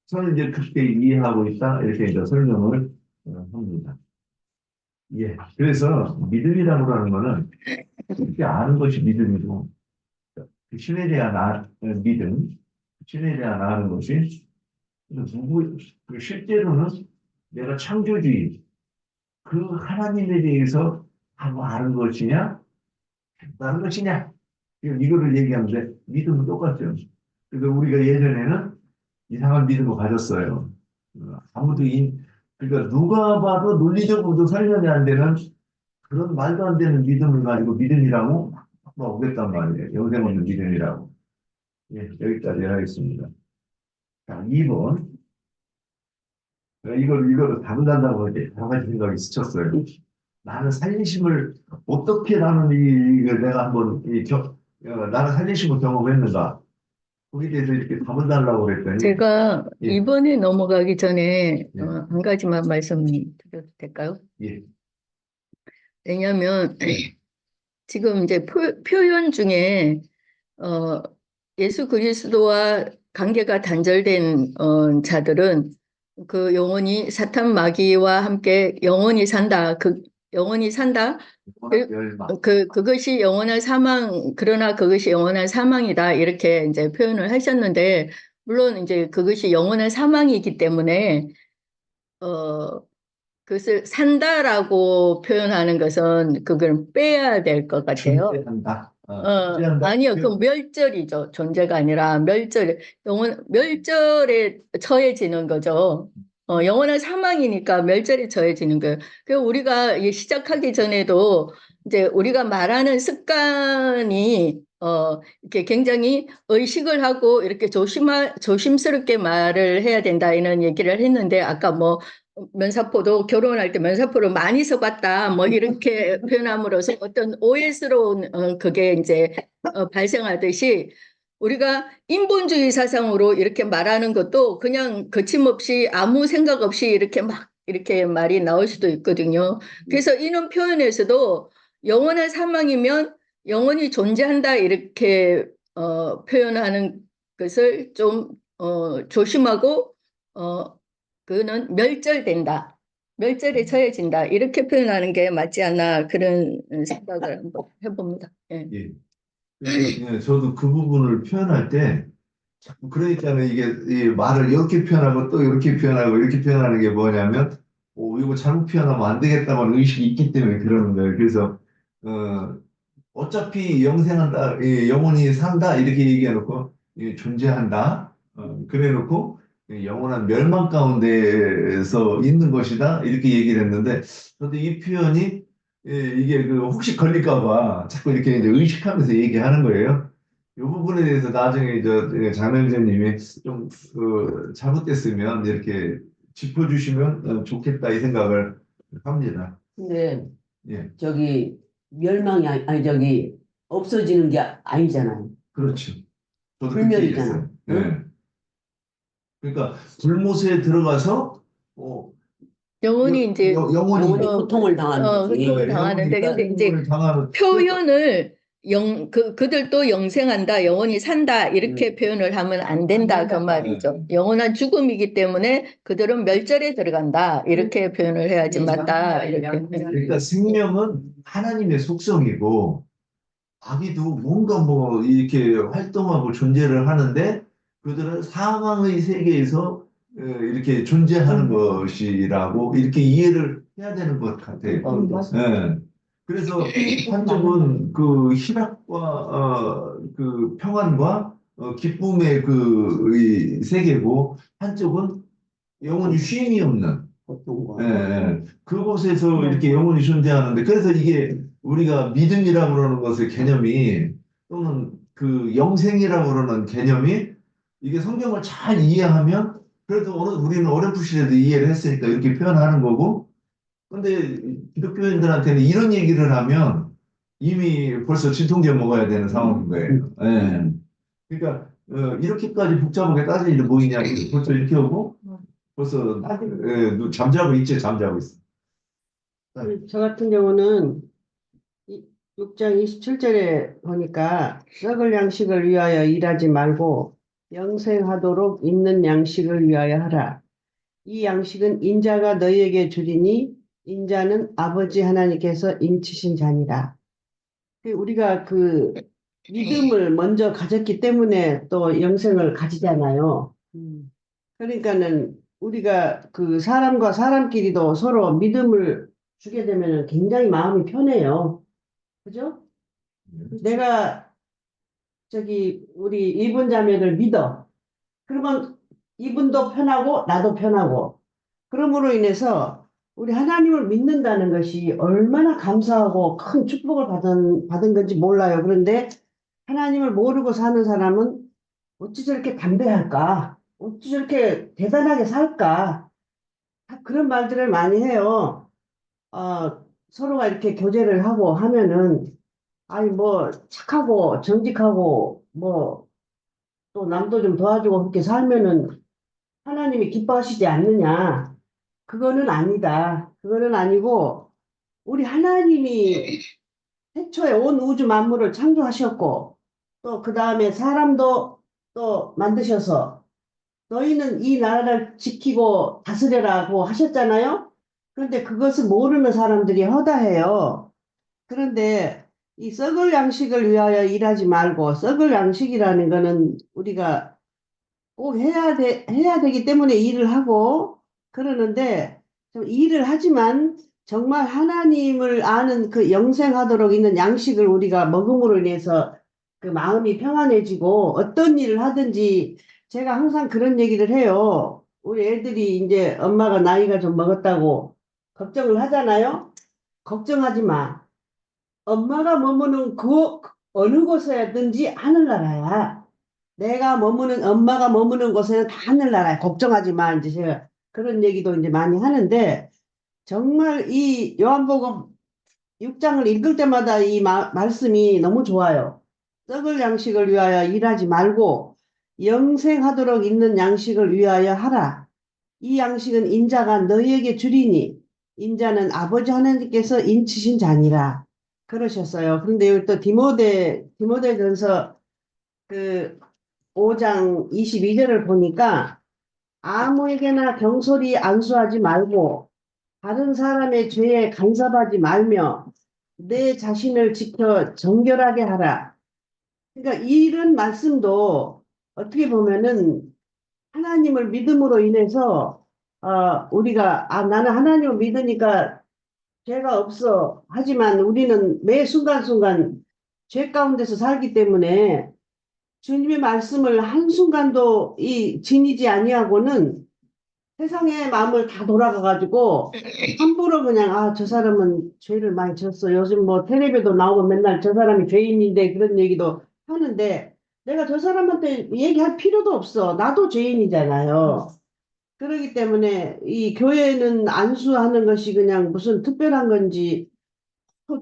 저는 이제 그렇게 이해하고 있다 이렇게 이제 설명을 합니다. 예, 그래서 믿음이라고 하는 거는 그렇게 아는 것이 믿음이고 그 신에 대한 믿음, 신에 대한 아는 것이 그 실제로는 내가 창조주의 그 하나님에 대해서 하고 아는 것이냐 다른 것이냐 이거를 얘기하는데 믿음은 똑같죠. 그래서 우리가 예전에는 이상한 믿음을 가졌어요. 아무도 그러니까 누가 봐도 논리적으로도 설명이 안 되는 그런 말도 안 되는 믿음을 가지고 믿음이라고 막 오겠단 말이에요. 영생 없는 믿음이라고. 예, 여기까지 하겠습니다. 자, 2번. 이거를 다룬다고 이제 여러 가지 생각이 스쳤어요. 나는 살리심을 어떻게 이걸 내가 한번 나는 살리심을 경험했는가? 거기에 대해서 이렇게 답을 달라고 그랬더니 제가 예. 이번에 넘어가기 전에 예. 한 가지만 말씀드려도 될까요? 예, 왜냐하면 지금 이제 표현 중에 예수 그리스도와 관계가 단절된 자들은 그 영혼이 사탄 마귀와 함께 영원히 산다. 그 영원히 산다. 열망. 그것이 영원한 사망, 그러나 그것이 영원한 사망이다. 이렇게 이제 표현을 하셨는데, 물론 이제 그것이 영원한 사망이기 때문에, 그것을 산다라고 표현하는 것은 그걸 빼야 될 것 같아요. 존재한다. 존재한다. 아니요, 그 멸절이죠. 존재가 아니라 멸절, 멸절에 처해지는 거죠. 영원한 사망이니까 멸절에 처해지는 거예요. 그 우리가 시작하기 전에도 이제 우리가 말하는 습관이 이렇게 굉장히 의식을 하고 이렇게 조심스럽게 말을 해야 된다 이런 얘기를 했는데 아까 뭐 면사포도 결혼할 때 면사포를 많이 써봤다 뭐 이렇게 표현함으로써 어떤 오해스러운 그게 이제 발생하듯이 우리가 인본주의 사상으로 이렇게 말하는 것도 그냥 거침없이 아무 생각 없이 이렇게 막 이렇게 말이 나올 수도 있거든요. 그래서 이런 표현에서도 영원한 사망이면 영원히 존재한다 이렇게 표현하는 것을 좀 조심하고 그거는 멸절된다. 멸절에 처해진다. 이렇게 표현하는 게 맞지 않나 그런 생각을 한번 해봅니다. 예. 예. 예, 저도 그 부분을 표현할 때 자꾸 그러니까는 이게 이 말을 이렇게 표현하고 또 이렇게 표현하고 이렇게 표현하는 게 뭐냐면 이거 잘못 표현하면 안 되겠다는 의식이 있기 때문에 그러는 거예요. 그래서 어, 어차피 영생한다, 영원히 산다 이렇게 얘기해놓고 존재한다. 그래놓고 영원한 멸망 가운데서 있는 것이다 이렇게 얘기를 했는데 저도 이 표현이 이게 그 혹시 걸릴까 봐 자꾸 이렇게 이제 의식하면서 얘기하는 거예요. 이 부분에 대해서 나중에 장명재님이 좀 잘못됐으면 이렇게 짚어주시면 좋겠다 이 생각을 합니다. 근데 예, 저기 멸망이 아니 저기 없어지는 게 아니잖아요. 그렇죠. 저도 그렇게 불멸이잖아. 얘기했어요. 응? 예. 그러니까 불못에 들어가서 영혼이 이제 영원히 영원히 어, 고통을 당하는 거지. 고통을 당하는데 근데 이제 고통을 당하는 표현을 그들도 영생한다, 영원히 산다 이렇게 음. 표현을 하면 안 된다 그 말이죠. 영원한 죽음이기 때문에 그들은 멸절에 들어간다 이렇게 표현을 해야지 맞다 이렇게. 그러니까 생명은 하나님의 속성이고 아기도 뭔가 뭐 이렇게 활동하고 존재를 하는데 그들은 사망의 세계에서 이렇게 존재하는 것이라고 이렇게 이해를 해야 되는 것 같아요. 예. 그래서 한쪽은 그 희락과 그 평안과 기쁨의 이 세계고 한쪽은 영원히 쉼이 없는 고통과. 예, 예. 그곳에서 이렇게 영혼이 존재하는데, 그래서 이게 우리가 믿음이라고 그러는 것의 개념이, 또는 그 영생이라고 그러는 개념이, 이게 성경을 잘 이해하면, 그래도 우리는 어렴풋이라도 이해를 했으니까 이렇게 표현하는 거고, 근데 기독교인들한테는 이런 얘기를 하면 이미 벌써 진통제 먹어야 되는 상황인 거예요. 예. 그러니까, 이렇게까지 복잡하게 따질 일이 뭐 있냐, 벌써 이렇게 오고, 벌써 잠자고 있지, 잠자고 있어. 저 같은 경우는 6장 27절에 보니까 썩을 양식을 위하여 일하지 말고 영생하도록 있는 양식을 위하여 하라. 이 양식은 인자가 너희에게 주리니 인자는 아버지 하나님께서 인치신 자니라. 우리가 그 믿음을 먼저 가졌기 때문에 또 영생을 가지잖아요. 그러니까는 우리가 그 사람과 사람끼리도 서로 믿음을 주게 되면 굉장히 마음이 편해요. 그죠? 내가 저기 우리 이분 자매를 믿어. 그러면 이분도 편하고 나도 편하고. 그러므로 인해서 우리 하나님을 믿는다는 것이 얼마나 감사하고 큰 축복을 받은 건지 몰라요. 그런데 하나님을 모르고 사는 사람은 어찌 저렇게 담대할까? 어찌 저렇게 대단하게 살까? 다 그런 말들을 많이 해요. 서로가 이렇게 교제를 하고 하면은, 아니, 뭐, 착하고, 정직하고, 뭐, 또 남도 좀 도와주고 그렇게 살면은 하나님이 기뻐하시지 않느냐. 그거는 아니다. 그거는 아니고, 우리 하나님이 태초에 온 우주 만물을 창조하셨고, 또 그 다음에 사람도 또 만드셔서, 너희는 이 나라를 지키고 다스려라고 하셨잖아요. 그런데 그것을 모르는 사람들이 허다해요. 그런데 이 썩을 양식을 위하여 일하지 말고 썩을 양식이라는 거는 우리가 꼭 해야 되기 때문에 일을 하고 그러는데 좀 일을 하지만 정말 하나님을 아는 그 영생하도록 있는 양식을 우리가 먹음으로 인해서 그 마음이 평안해지고 어떤 일을 하든지 제가 항상 그런 얘기를 해요. 우리 애들이 이제 엄마가 나이가 좀 먹었다고 걱정을 하잖아요. 걱정하지 마. 엄마가 머무는 그 어느 곳에든지 하늘나라야. 엄마가 머무는 곳에는 다 하늘나라야. 걱정하지 마. 이제 제가 그런 얘기도 이제 많이 하는데, 정말 이 요한복음 6장을 읽을 때마다 이 말씀이 너무 좋아요. 썩을 양식을 위하여 일하지 말고, 영생하도록 있는 양식을 위하여 하라. 이 양식은 인자가 너희에게 주리니, 인자는 아버지 하나님께서 인치신 자니라. 그러셨어요. 그런데 여기 또 디모데전서 그 5장 22절을 보니까 아무에게나 경솔히 안수하지 말고 다른 사람의 죄에 간섭하지 말며 내 자신을 지켜 정결하게 하라. 그러니까 이런 말씀도 어떻게 보면은 하나님을 믿음으로 인해서 우리가 나는 하나님을 믿으니까 죄가 없어. 하지만 우리는 매 순간순간 죄 가운데서 살기 때문에 주님의 말씀을 한순간도 지니지 아니하고는 세상의 마음을 다 돌아가가지고 함부로 그냥 저 사람은 죄를 많이 졌어. 요즘 뭐 텔레비도 나오고 맨날 저 사람이 죄인인데 그런 얘기도 하는데 내가 저 사람한테 얘기할 필요도 없어. 나도 죄인이잖아요. 그렇기 때문에 이 교회는 안수하는 것이 그냥 무슨 특별한 건지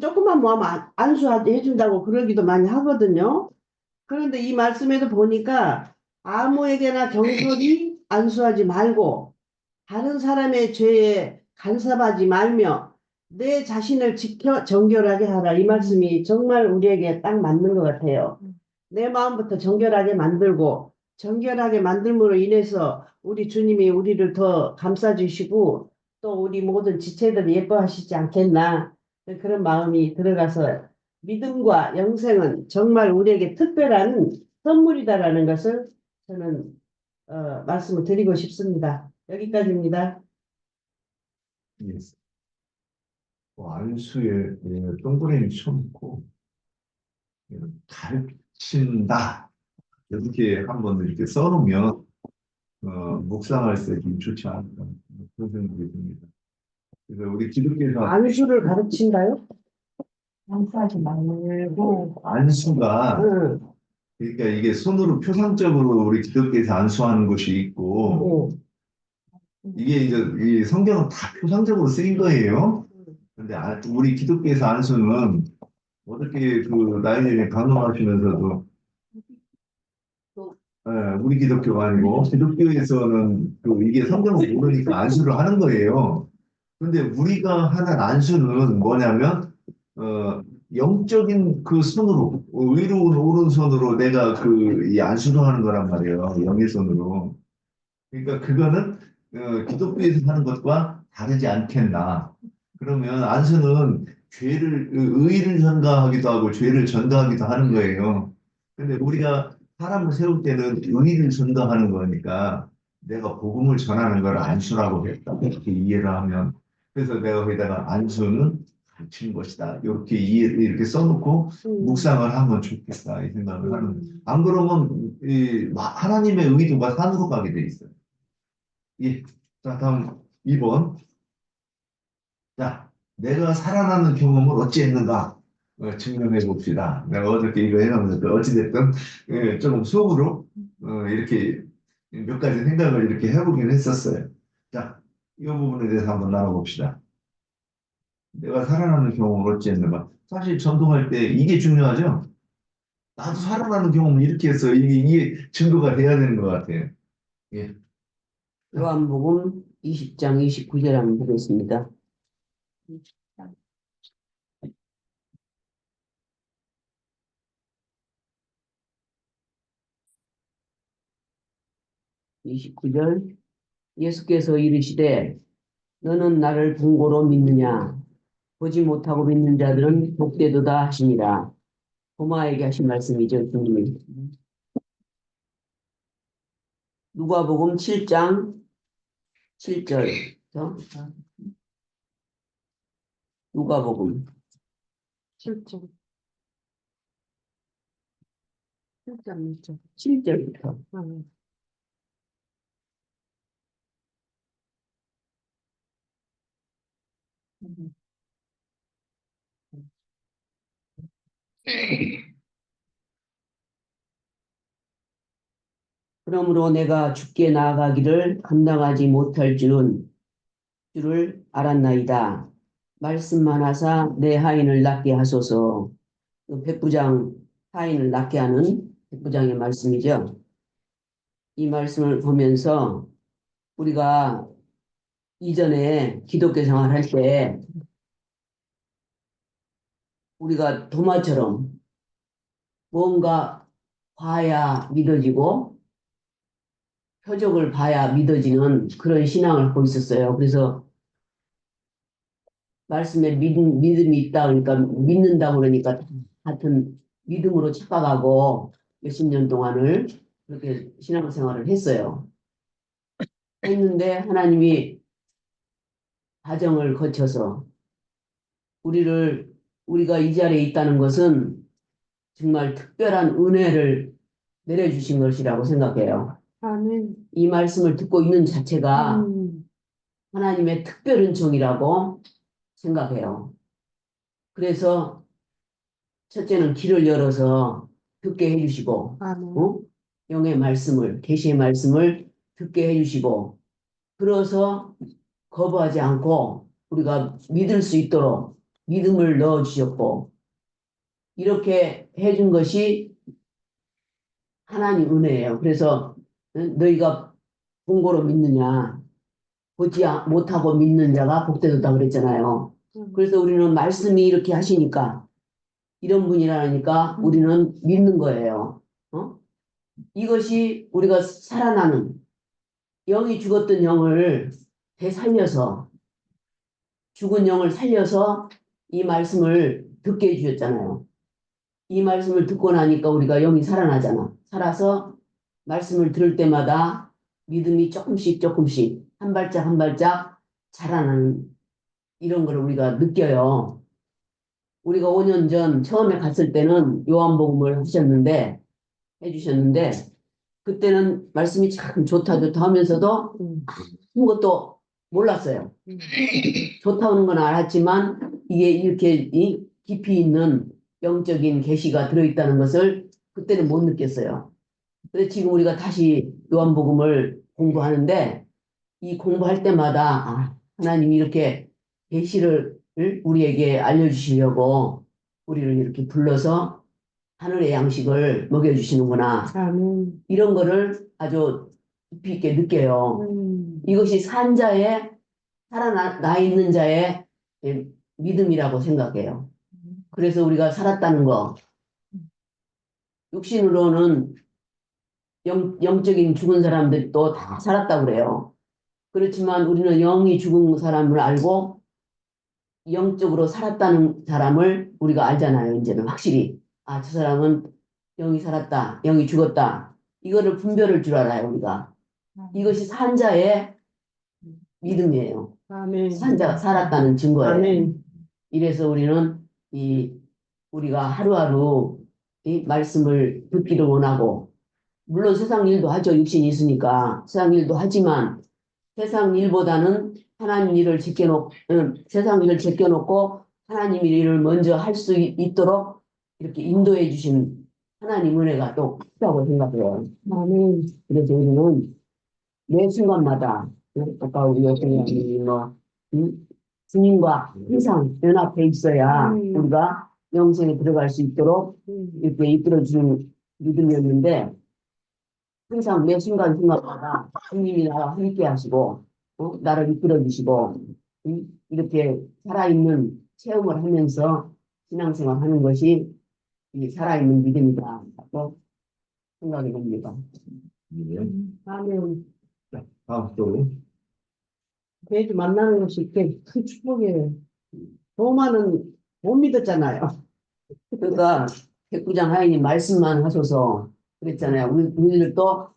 조금만 모으면 안수하게 해준다고 그러기도 많이 하거든요. 그런데 이 말씀에도 보니까 아무에게나 경솔히 안수하지 말고 다른 사람의 죄에 간섭하지 말며 내 자신을 지켜 정결하게 하라. 이 말씀이 정말 우리에게 딱 맞는 것 같아요. 내 마음부터 정결하게 만들고 정결하게 만들므로 인해서 우리 주님이 우리를 더 감싸주시고 또 우리 모든 지체들을 예뻐하시지 않겠나 그런 마음이 들어가서 믿음과 영생은 정말 우리에게 특별한 선물이다라는 것을 저는 말씀을 드리고 싶습니다. 여기까지입니다. 예. 안수에 동그라미 쳐놓고 가르친다 이렇게 한번 이렇게 써놓으면 묵상할 때 좀 좋지 않을까 그런 생각이 듭니다. 그래서 우리 기독교에서 안수를 가르친다요? 양수하지 말고 안수가 응, 그러니까 이게 손으로 표상적으로 우리 기독교에서 안수하는 것이 있고 이게 이제 이 성경은 다 표상적으로 쓰인 거예요. 근데 우리 기독교에서 안수는 어떻게 그 나이님이 강론하시면서도 우리 기독교가 아니고 기독교에서는 이게 성경을 모르니까 안수를 하는 거예요. 근데 우리가 하는 안수는 뭐냐면 어, 영적인 그 손으로 의로운 오른손으로 내가 이 안수를 하는 거란 말이에요. 영의 손으로. 그러니까 그거는 기독교에서 하는 것과 다르지 않겠나. 그러면 안수는 의를 전가하기도 하고 죄를 전가하기도 하는 거예요. 근데 우리가 사람을 세울 때는 의를 전가하는 거니까 내가 복음을 전하는 걸 안수라고 했다. 이렇게 이해를 하면. 그래서 내가 거기다가 안수는 가르치는 것이다. 이렇게 이렇게 써놓고 묵상을 하면 좋겠다. 이 생각을 하는. 안 그러면 하나님의 의도가 산으로 가게 돼 있어요. 예. 자, 다음 2번. 자, 내가 살아나는 경험을 어찌 했는가? 증명해 봅시다. 내가 어저께 이거 해놨는데, 어찌됐든, 조금 속으로, 이렇게 몇 가지 생각을 이렇게 해보긴 했었어요. 자, 이 부분에 대해서 한번 나눠봅시다. 내가 살아나는 경험을 어찌 했는가? 사실 전도할 때 이게 중요하죠? 나도 살아나는 경험을 이렇게 해서 이게 증거가 돼야 되는 것 같아요. 예. 요한복음 20장 29절 한번 보겠습니다. (29절) 예수께서 이르시되 너는 나를 본고로 믿느냐? 보지 못하고 믿는 자들은 복되도다 하시니라. 도마에게 하신 말씀이죠, 주님이. 누가복음 7장 7절. 누가복음 7점. 7점. 7절부터. 그러므로 내가 주께 나아가기를 감당하지 못할 줄을 알았나이다. 말씀만 하사 내 하인을 낫게 하소서. 백부장 하인을 낫게 하는 백부장의 말씀이죠. 이 말씀을 보면서 우리가 이전에 기독교 생활할 때 우리가 도마처럼 뭔가 봐야 믿어지고 표적을 봐야 믿어지는 그런 신앙을 하고 있었어요. 그래서 말씀에 믿음이 있다 그러니까 믿는다 그러니까 같은 믿음으로 착각하고 몇십 년 동안을 그렇게 신앙생활을 했어요. 했는데 하나님이 과정을 거쳐서 우리가 이 자리에 있다는 것은 정말 특별한 은혜를 내려주신 것이라고 생각해요. 아멘. 이 말씀을 듣고 있는 자체가 하나님의 특별 은총이라고 생각해요. 그래서 첫째는 길을 열어서 듣게 해주시고, 아멘. 영의 말씀을, 계시의 말씀을 듣게 해주시고, 그래서 거부하지 않고 우리가 믿을 수 있도록 믿음을 넣어주셨고, 이렇게 해준 것이 하나님 은혜예요. 그래서 너희가 본고로 믿느냐, 보지 못하고 믿는 자가 복되었다 그랬잖아요. 그래서 우리는 말씀이 이렇게 하시니까, 이런 분이라니까 우리는 믿는 거예요. 이것이 우리가 살아나는 영이 죽었던 영을 되살려서 죽은 영을 살려서 이 말씀을 듣게 해주셨잖아요. 이 말씀을 듣고 나니까 우리가 영이 살아나잖아. 살아서 말씀을 들을 때마다 믿음이 조금씩 조금씩 한 발짝 한 발짝 자라나는 이런 걸 우리가 느껴요. 우리가 5년 전 처음에 갔을 때는 요한복음을 해주셨는데 그때는 말씀이 참 좋다 하면서도 아무것도 몰랐어요. 좋다는 건 알았지만 이게 이렇게 깊이 있는 영적인 계시가 들어있다는 것을 그때는 못 느꼈어요. 그래서 지금 우리가 다시 요한복음을 공부하는데 이 공부할 때마다 하나님이 이렇게 계시를 우리에게 알려주시려고 우리를 이렇게 불러서 하늘의 양식을 먹여주시는구나. 아멘. 이런 거를 아주 깊이 있게 느껴요. 이것이 산 자의 살아나 있는 자의 믿음이라고 생각해요. 그래서 우리가 살았다는 거, 육신으로는 영적인 죽은 사람들도 다 살았다고 그래요. 그렇지만 우리는 영이 죽은 사람을 알고 영적으로 살았다는 사람을 우리가 알잖아요. 이제는 확실히. 저 사람은 영이 살았다, 영이 죽었다. 이거를 분별할 줄 알아요, 우리가. 이것이 산 자의 믿음이에요. 아멘. 산자가 살았다는 증거예요. 아멘. 이래서 우리는 우리가 하루하루 이 말씀을 듣기를 원하고, 물론 세상 일도 하죠. 육신이 있으니까 세상 일도 하지만 세상 일보다는 하나님 일을 세상 일을 제껴놓고 하나님 일을 먼저 할 수 있도록 이렇게 인도해 주신 하나님 은혜가 또 크다고 생각해요. 아멘. 그래서 우리는 매 순간마다 아까 우리 여성님이 주님과 항상 연합해 있어야 우리가 영생에 들어갈 수 있도록 이렇게 이끌어주는 믿음이었는데 항상 매 순간마다 주님이 나와 함께 하시고 나를 이끌어주시고 이렇게 살아있는 체험을 하면서 신앙생활 하는 것이 이 살아있는 믿음이다라고 생각이 듭니다. 예. 아멘. 자, 다음 또 매주 만나는 것이 이렇게 큰 축복이에요. 도마는 못 믿었잖아요. 그러니까 백부장 하인이 말씀만 하셔서 그랬잖아요. 우리들 또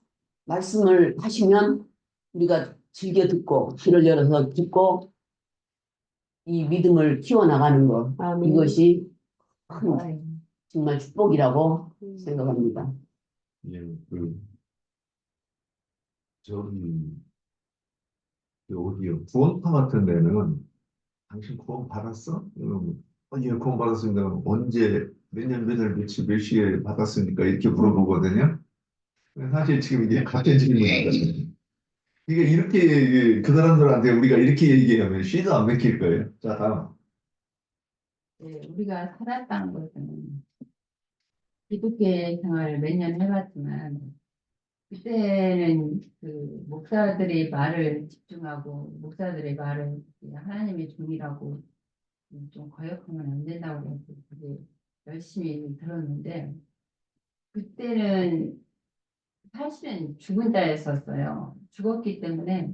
말씀을 하시면 우리가 즐겨 듣고 귀를 열어서 듣고 이 믿음을 키워나가는 것 아멘. 이것이 큰 정말 축복이라고 생각합니다. 예, 저기 어디요? 구원파 같은 데는 당신 구원 받았어? 예, 구원 받았습니다. 언제 몇 년, 몇 월, 며칠, 몇 시에 받았습니까? 이렇게 물어보거든요. 사실 지금 이게 같은 질문이거든요. 이게 이렇게 그 사람들한테 우리가 이렇게 얘기하면 씨도 안 맥힐 거예요. 자, 다음. 네, 우리가 살았다는 것은 기독교 생활을 몇 년 해봤지만 그때는 그 목사들의 말을 집중하고 목사들의 말을 하나님의 종이라고 좀 거역하면 안 된다고 해서 되게 열심히 들었는데 그때는 사실은 죽은 자였었어요. 죽었기 때문에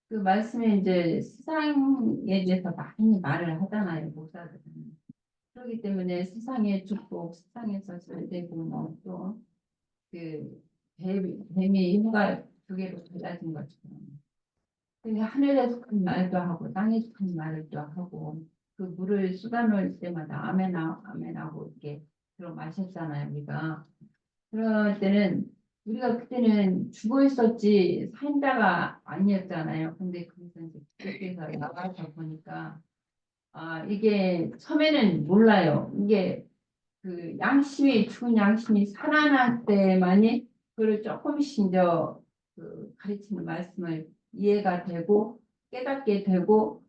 그 그 말씀에 이제 세상에 대해서 많이 말을 하잖아요, 목사들은. 그렇기 때문에 세상의 축복, 세상에서 잘 되고 뭐또그 뱀이 혀가 두 개로 갈라진 것처럼. 근데 하늘에 속한 말도 하고 땅에 속한 말도 하고 그 물을 쏟아놓을 때마다 아멘아 아멘하고 이렇게 들어 마셨잖아요, 우리가. 그럴 때는 우리가 그때는 죽어 있었지 산자가 아니었잖아요. 근데 거기서 이제 그때서 나가서 보니까 이게 처음에는 몰라요. 이게 그 양심이 죽은 양심이 살아날 때만이 그걸 조금씩 이제 그 가르치는 말씀을 이해가 되고 깨닫게 되고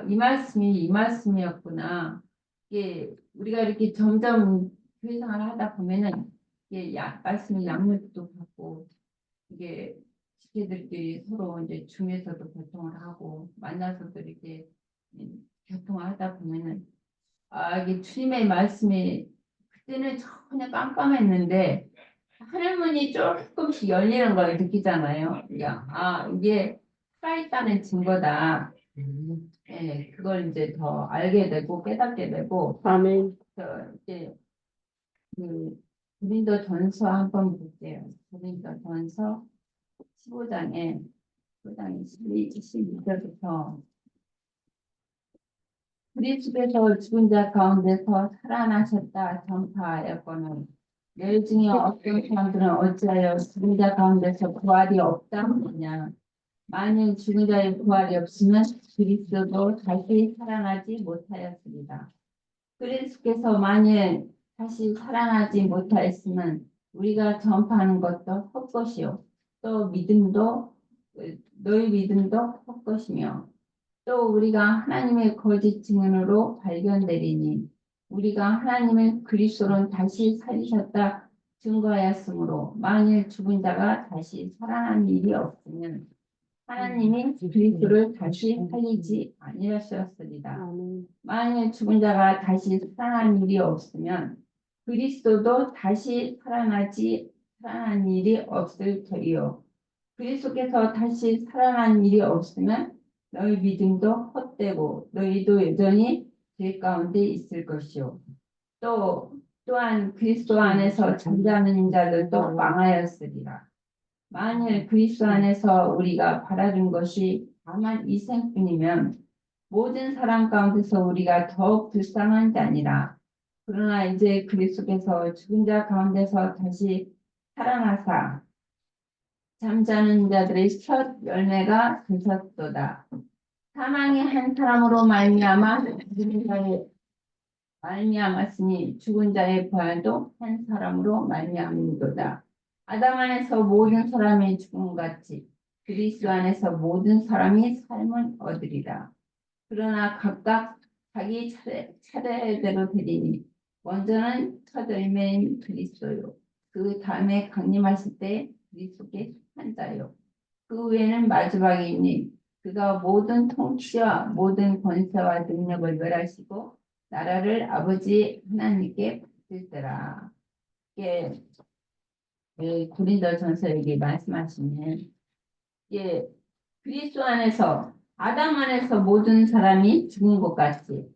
이 말씀이 이 말씀이었구나. 이게 우리가 이렇게 점점 교회 생활을 하다 보면은 이게 말씀이 양육도 받고 이게 지체들끼리 서로 이제 중에서도 교통을 하고 만나서도 이렇게 교통을 하다 보면은 이게 주님의 말씀이 그때는 전혀 깜깜했는데 하늘문이 조금씩 열리는 걸 느끼잖아요. 그러니까 이게 살아있다는 증거다. 예, 그걸 이제 더 알게 되고 깨닫게 되고 아멘. 이제 그 고린도전서 한번 볼게요. 고린도전서 15장에 15장 12절부터 그리스도께서 죽은 자 가운데서 살아나셨다 전파하였거늘 너희 중에 어떤 사람들은 어찌하여 죽은 자 가운데서 부활이 없다 하느냐. 만일 죽은 자의 부활이 없으면 그리스도도 다시 살아나지 못하였습니다. 그리스도께서 만일 다시 살아나지 못하였으면 우리가 전파하는 것도 헛것이요 또 믿음도 너희 믿음도 헛것이며 또 우리가 하나님의 거짓 증언으로 발견되리니 우리가 하나님의 그리스도로 다시 살리셨다 증거하였으므로 만일 죽은 자가 다시 살아난 일이 없으면 하나님이 그리스도를 다시 살리지 아니하셨으리라. 아멘. 만일 죽은 자가 다시 살아난 일이 없으면 그리스도도 다시 살아난 일이 없을 터이요. 그리스도께서 다시 살아난 일이 없으면 너희 믿음도 헛되고 너희도 여전히 죄 가운데 있을 것이요. 또한 그리스도 안에서 잠자는 자들도 망하였으리라. 만일 그리스도 안에서 우리가 바라는 것이 다만 이 생뿐이면 모든 사람 가운데서 우리가 더욱 불쌍한 자니라. 그러나 이제 그리스도께서 죽은 자 가운데서 다시 살아나사 잠자는 자들의 첫 열매가 되셨도다. 사망이 한 사람으로 말미암았으니 죽은 자의 부활도 한 사람으로 말미암은도다. 아담 안에서 모든 사람이 죽음 같이 그리스도 안에서 모든 사람이 삶을 얻으리라. 그러나 각각 자기 차례대로 되리니 먼저는 첫 열매인 그리스도요. 그 다음에 강림하실 때 그리스도께 속한 자요. 그 후에는 마지막이니 그가 모든 통치와 모든 권세와 능력을 멸하시고 나라를 아버지 하나님께 받을 때라. 이게 고린도전서에게 말씀하시는 이게 그리스도 안에서 아담 안에서 모든 사람이 죽은 것 같이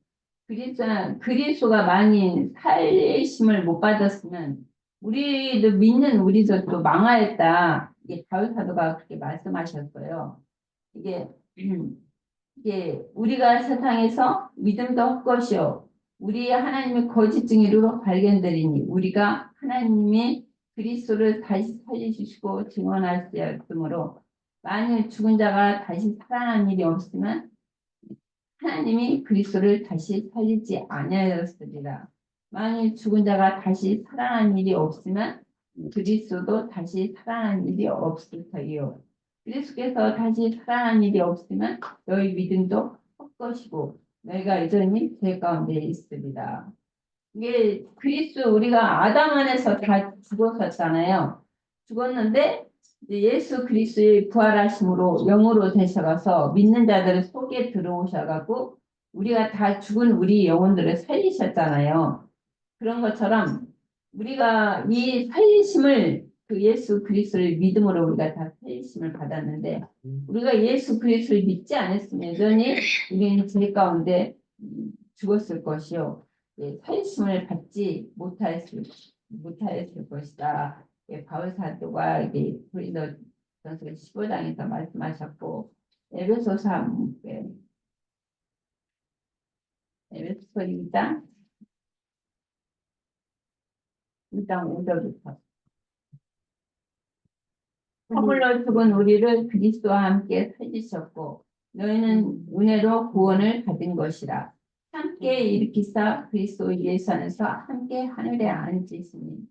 그리스도가 많이 살리심을 못 받았으면 우리도 믿는 우리도 또 망하였다. 이게 다윗 사도가 그렇게 말씀하셨어요. 이게 우리가 세상에서 믿음도 헛것이요 우리 하나님의 거짓 증인으로 발견되리니 우리가 하나님이 그리스도를 다시 살리시고 증언하셨으므로 만일 죽은 자가 다시 살아난 일이 없으면 하나님이 그리스도를 다시 살리지 아니하였으리라. 만일 죽은 자가 다시 살아난 일이 없으면 그리스도도 다시 살아난 일이 없을 터이요. 그리스도께서 다시 살아난 일이 없으면 너희 믿음도 헛것이고 너희가 여전히 죄 가운데 있으리라. 이게 그리스도 우리가 아담 안에서 다 죽었었잖아요. 죽었는데 이제 예수 그리스도의 부활하심으로 영으로 되셔가서 믿는 자들의 속에 들어오셔가고 우리가 다 죽은 우리 영혼들을 살리셨잖아요. 그런 것처럼 우리가 이 살리심을 그 예수 그리스도를 믿음으로 우리가 다 살리심을 받았는데 우리가 예수 그리스도를 믿지 않았으면 여전히 우리는 죄 가운데 죽었을 것이요 살리심을 받지 못하였을 것이다. 바울 사도가 이게 고린도전서 15장에서 말씀하셨고 에베소서 2장 5절부터 허물로 죽은 우리를 그리스도와 함께 살리셨고 너희는 은혜로 구원을 받은 것이라. 함께 일으키사 그리스도 예수 안에서 함께 하늘에 앉으시니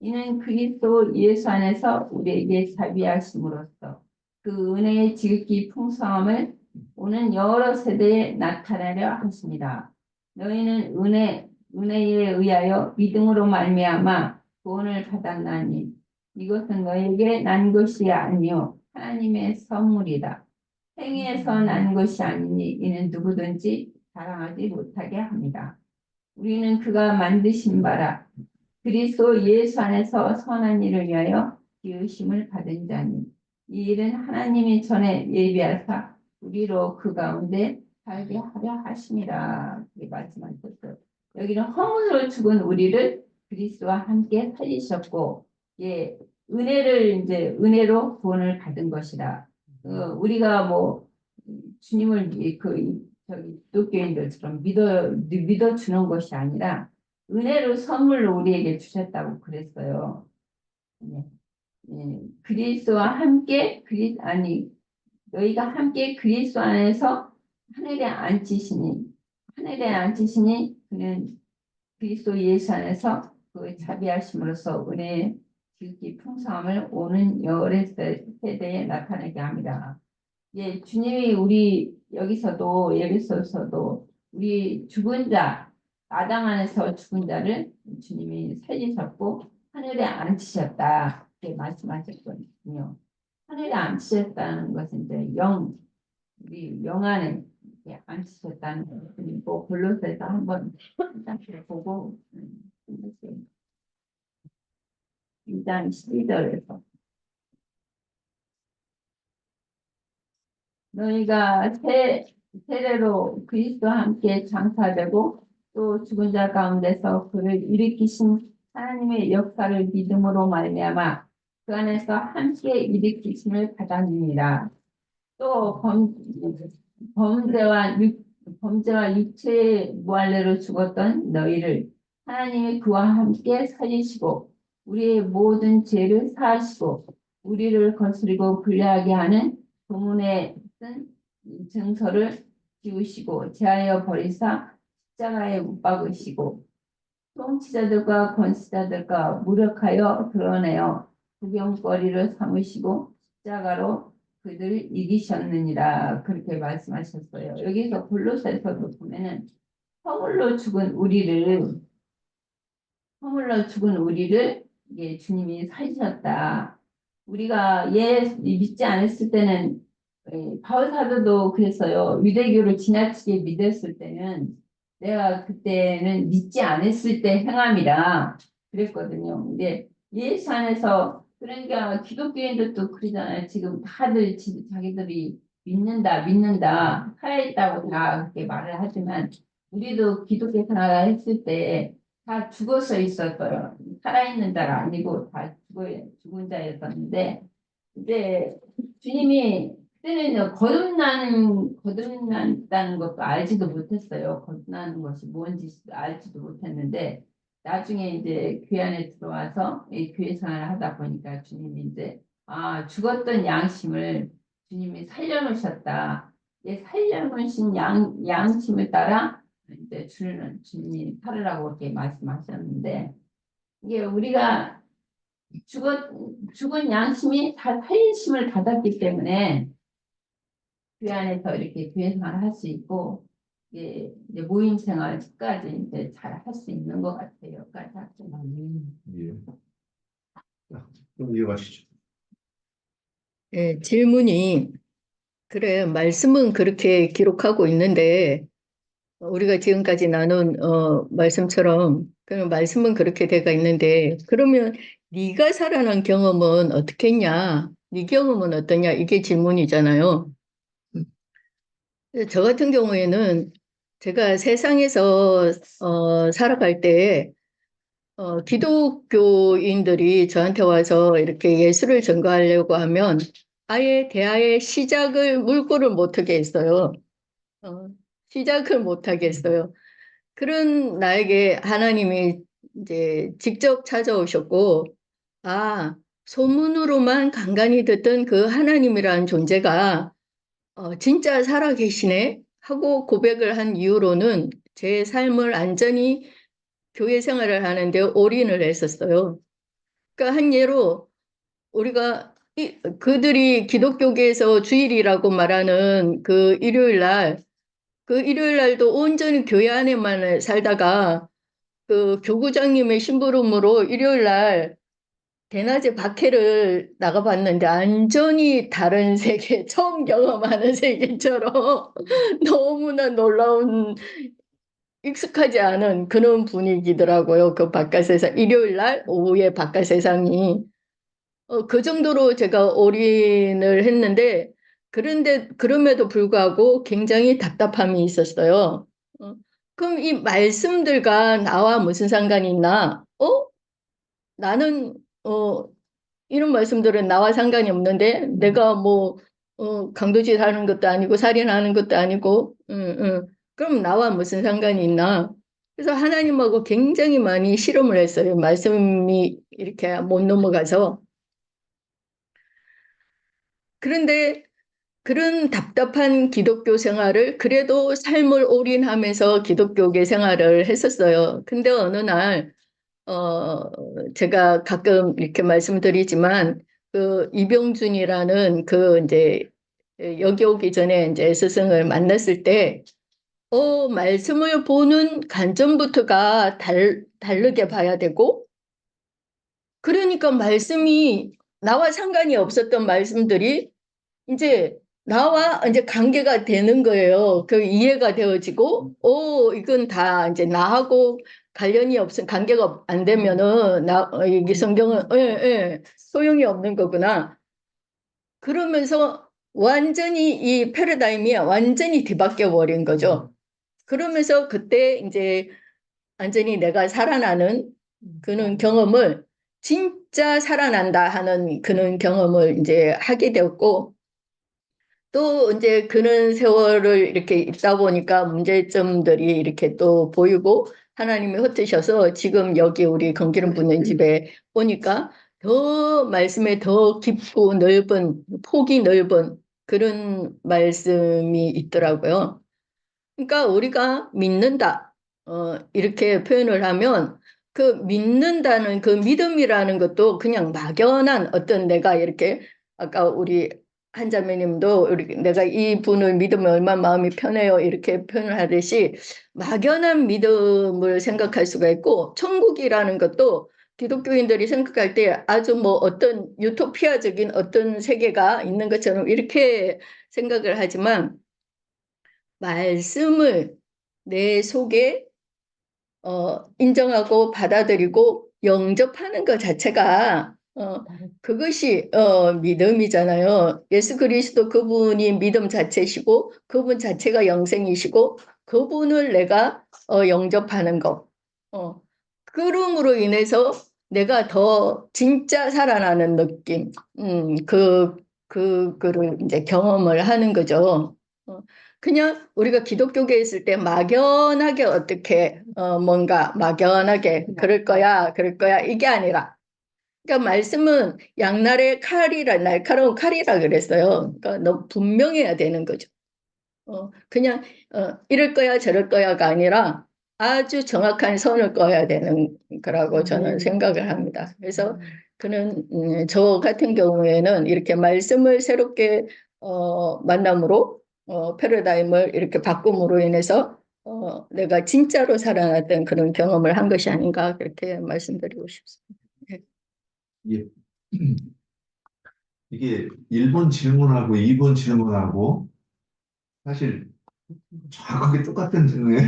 이는 그리스도 예수 안에서 우리에게 자비하심으로써 그 은혜의 지극히 풍성함을 오는 여러 세대에 나타내려 하십니다. 너희는 은혜에 의하여 믿음으로 말미암아 구원을 받았나니 이것은 너에게 난 것이 아니요 하나님의 선물이다. 행위에서 난 것이 아니니 이는 누구든지 자랑하지 못하게 합니다. 우리는 그가 만드신 바라 그리스도 예수 안에서 선한 일을 위하여 지으심을 받은 자니 이 일은 하나님이 전에 예비하사 우리로 그 가운데 살게 하려 하심이라. 이렇게 말씀하셨어요. 여기는 허물로 죽은 우리를 그리스도와 함께 살리셨고 은혜로 구원을 받은 것이라. 우리가 뭐 주님을 기독교인들처럼 믿어주는 것이 아니라 은혜로 선물로 우리에게 주셨다고 그랬어요. 그리스도와 함께 너희가 함께 그리스도 안에서 하늘에 앉히시니 그는 그리스도 예수 안에서 그 자비하심으로써 은혜의 지극히 풍성함을 오는 여러 세대에 나타내게 합니다. 주님이 우리 여기서도 에베소서도 우리 죽은 자 아담 안에서 죽은 자를 주님이 살리셨고 하늘에 앉히셨다 이렇게 말씀하셨거든요. 하늘에 앉히셨다는 것은 이제 우리 영 안에 이렇게 앉히셨다는 것이고 골로새서 한번 보고 2장 12절에서 너희가 세례로 그리스도와 함께 장사되고 또 죽은 자 가운데서 그를 일으키신 하나님의 역사를 믿음으로 말미암아 그 안에서 함께 일으키심을 받았느니라. 또 범죄와 육체의 무할례로 죽었던 너희를 하나님이 그와 함께 살리시고 우리의 모든 죄를 사하시고 우리를 거스리고 불리하게 하는 도문에 쓴 증서를 지우시고 제하여 버리사 십자가에 못 박으시고 통치자들과 권세자들과 무력하여 드러내어 구경거리를 삼으시고 십자가로 그들을 이기셨느니라. 그렇게 말씀하셨어요. 여기서 골로새서도 보면은 허물로 죽은 우리를 주님이 살리셨다. 우리가 믿지 않았을 때는 바울 사도도 그랬어요. 유대교를 지나치게 믿었을 때는 내가 그때는 믿지 않았을 때 행함이라 그랬거든요. 근데 예수 안에서 그러니까 기독교인들도 그러잖아요. 지금 다들 자기들이 믿는다 살아있다고 다 그렇게 말을 하지만 우리도 기독교 생활을 했을 때 다 죽어서 있었어요. 살아있는 자가 아니고 다 죽은 자였었는데 이제 주님이 그때는 거듭난다는 것도 알지도 못했어요. 거듭나는 것이 뭔지 알지도 못했는데 나중에 이제 교회 안에 들어와서 이 교회 생활을 하다 보니까 주님이 이제 죽었던 양심을 주님이 살려놓으셨다. 살려놓으신 양심을 따라 이제 주님이 살으라고 이렇게 말씀하셨는데 이게 우리가 죽은 양심이 다 살리심을 받았기 때문에 교회 안에서 이렇게 교회 생활을 할 수 있고 이제 모임 생활까지 이제 잘 할 수 있는 것 같아요. 예. 좀 이어가시죠. 질문이 그래 말씀은 그렇게 기록하고 있는데 우리가 지금까지 나눈 말씀처럼 그런 말씀은 그렇게 돼가 있는데 그러면 네가 살아난 경험은 어떻게 했냐? 네 경험은 어떠냐? 이게 질문이잖아요. 근데 저 같은 경우에는 제가 세상에서 살아갈 때 기독교인들이 저한테 와서 이렇게 예수를 전가하려고 하면 아예 대화의 시작을 물꼬를 못 하게 했어요. 어, 시작을 못 하게 했어요. 그런 나에게 하나님이 이제 직접 찾아오셨고, 아, 소문으로만 간간히 듣던 그 하나님이라는 존재가 진짜 살아계시네 하고 고백을 한 이후로는 제 삶을 완전히 교회 생활을 하는데 올인을 했었어요. 그러니까 한 예로 우리가 그들이 기독교계에서 주일이라고 말하는 그 일요일 날도 온전히 교회 안에만 살다가 그 교구장님의 심부름으로 일요일 날 대낮에 박해를 나가봤는데 완전히 다른 세계, 처음 경험하는 세계처럼 너무나 놀라운 익숙하지 않은 그런 분위기더라고요. 그 바깥 세상, 일요일 날 오후에 바깥 세상이. 그 정도로 제가 올인을 했는데, 그런데, 그럼에도 불구하고 굉장히 답답함이 있었어요. 어, 그럼 이 말씀들과 나와 무슨 상관이 있나? 나는, 이런 말씀들은 나와 상관이 없는데, 내가 뭐, 강도짓 하는 것도 아니고, 살인하는 것도 아니고, 그럼 나와 무슨 상관이 있나? 그래서 하나님하고 굉장히 많이 실험을 했어요. 말씀이 이렇게 못 넘어가서. 그런데 그런 답답한 기독교 생활을 그래도 삶을 올인하면서 기독교계 생활을 했었어요. 근데 어느 날, 제가 가끔 이렇게 말씀드리지만, 그 이병준이라는 그 이제 여기 오기 전에 이제 스승을 만났을 때, 말씀을 보는 관점부터가 다르게 봐야 되고, 그러니까 말씀이 나와 상관이 없었던 말씀들이 이제 나와 이제 관계가 되는 거예요. 그 이해가 되어지고, 이건 다 이제 나하고 관련이 없은 관계가 안 되면은 이게 성경은 소용이 없는 거구나. 그러면서 완전히 이 패러다임이 완전히 뒤바뀌어 버린 거죠. 그러면서 그때 이제 완전히 내가 살아나는 그런 경험을 진짜 살아난다 하는 그런 경험을 이제 하게 되었고 또 이제 그런 세월을 이렇게 있다 보니까 문제점들이 이렇게 또 보이고 하나님이 흩으셔서 지금 여기 우리 건기름 붓는 집에 오니까 더 말씀에 더 깊고 넓은 폭이 넓은 그런 말씀이 있더라고요. 그러니까 우리가 믿는다 이렇게 표현을 하면 그 믿는다는 그 믿음이라는 것도 그냥 막연한 어떤 내가 이렇게 아까 우리 한자매님도 내가 이 분을 믿으면 얼마나 마음이 편해요 이렇게 표현을 하듯이 막연한 믿음을 생각할 수가 있고 천국이라는 것도 기독교인들이 생각할 때 아주 뭐 어떤 유토피아적인 어떤 세계가 있는 것처럼 이렇게 생각을 하지만 말씀을 내 속에 인정하고 받아들이고 영접하는 것 자체가 그것이 믿음이잖아요. 예수 그리스도 그분이 믿음 자체시고 그분 자체가 영생이시고 그분을 내가 영접하는 것. 그럼으로 인해서 내가 더 진짜 살아나는 느낌, 그거를 이제 경험을 하는 거죠. 그냥 우리가 기독교계에 있을 때 막연하게 어떻게 뭔가 막연하게 그럴 거야 이게 아니라 그러니까 말씀은 양날의 칼이라 날카로운 칼이라 그랬어요. 그러니까 너무 분명해야 되는 거죠. 그냥 이럴 거야 저럴 거야가 아니라 아주 정확한 선을 그어야 되는 거라고 저는 생각을 합니다. 그래서 그는 저 같은 경우에는 이렇게 말씀을 새롭게 만남으로 패러다임을 이렇게 바꿈으로 인해서 내가 진짜로 살아났던 그런 경험을 한 것이 아닌가 그렇게 말씀드리고 싶습니다. 예. 이게 1번 질문하고 2번 질문하고 사실 정확하게 똑같은 질문의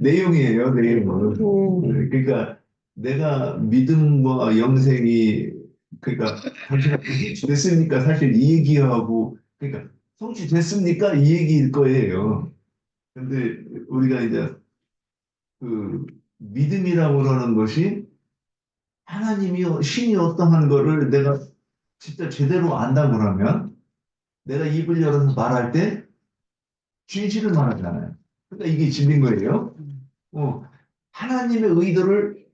내용이에요, 내용은. 그러니까 내가 믿음과 영생이 그러니까 당신한테 성취됐습니까? 사실 이 얘기하고 그러니까 성취됐습니까? 이 얘기일 거예요. 근데 우리가 이제 그 믿음이라고 그러는 것이 하나님이 신이 어떠한 거를 내가 진짜 제대로 안다고 그러면 내가 입을 열어서 말할 때 진실을 말하잖아요. 그러니까 이게 진리인 거예요. 어, 하나님의 의도를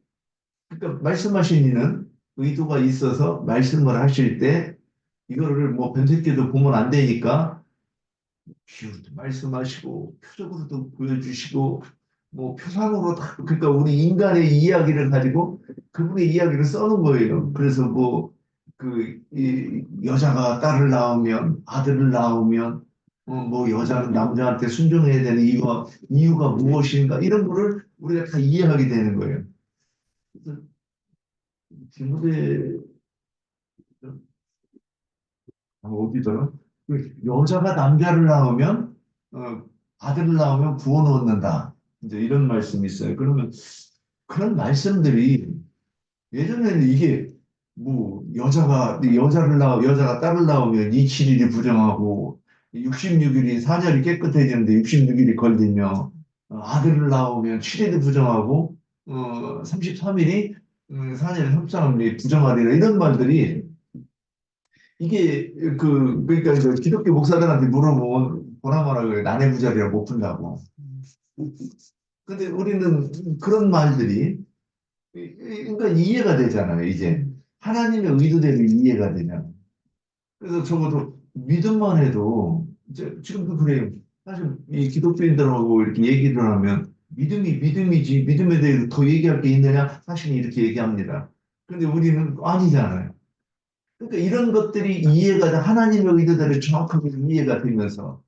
그러니까 말씀하신 이는 의도가 있어서 말씀을 하실 때 이거를 뭐 변태께도 보면 안 되니까 비유도 말씀하시고 표적으로도 보여주시고 뭐 표상으로 다 그러니까 우리 인간의 이야기를 가지고 그분의 이야기를 써놓은 거예요. 그래서 뭐 그 이 여자가 딸을 낳으면 아들을 낳으면 뭐 여자는 남자한테 순종해야 되는 이유가 무엇인가 이런 거를 우리가 다 이해하게 되는 거예요. 그래서 디모데 어디더라? 그 여자가 남자를 낳으면 아들을 낳으면 구원 얻는다. 이제 이런 말씀이 있어요. 그러면 그런 말씀들이 예전에는 이게 뭐 여자가 딸을 낳으면 27일이 부정하고 66일이 사절이 깨끗해지는데 66일이 걸리며 아들을 낳으면 7일이 부정하고 33일이 사절이 협상이 부정하리라 이런 말들이 이게 그러니까 이제 기독교 목사들한테 물어보면 보나마나 그래 난해부자리라 못 푼다고. 근데 우리는 그런 말들이 그러니까 이해가 되잖아요. 이제 하나님의 의도대로 이해가 되잖아요. 그래서 적어도 믿음만 해도 이제 지금도 그래요. 사실 이 기독교인들하고 이렇게 얘기를 하면 믿음이 믿음이지 믿음에 대해서 더 얘기할 게 있느냐? 사실 이렇게 얘기합니다. 근데 우리는 아니잖아요. 그러니까 이런 것들이 이해가 돼 하나님의 의도대로 정확하게 이해가 되면서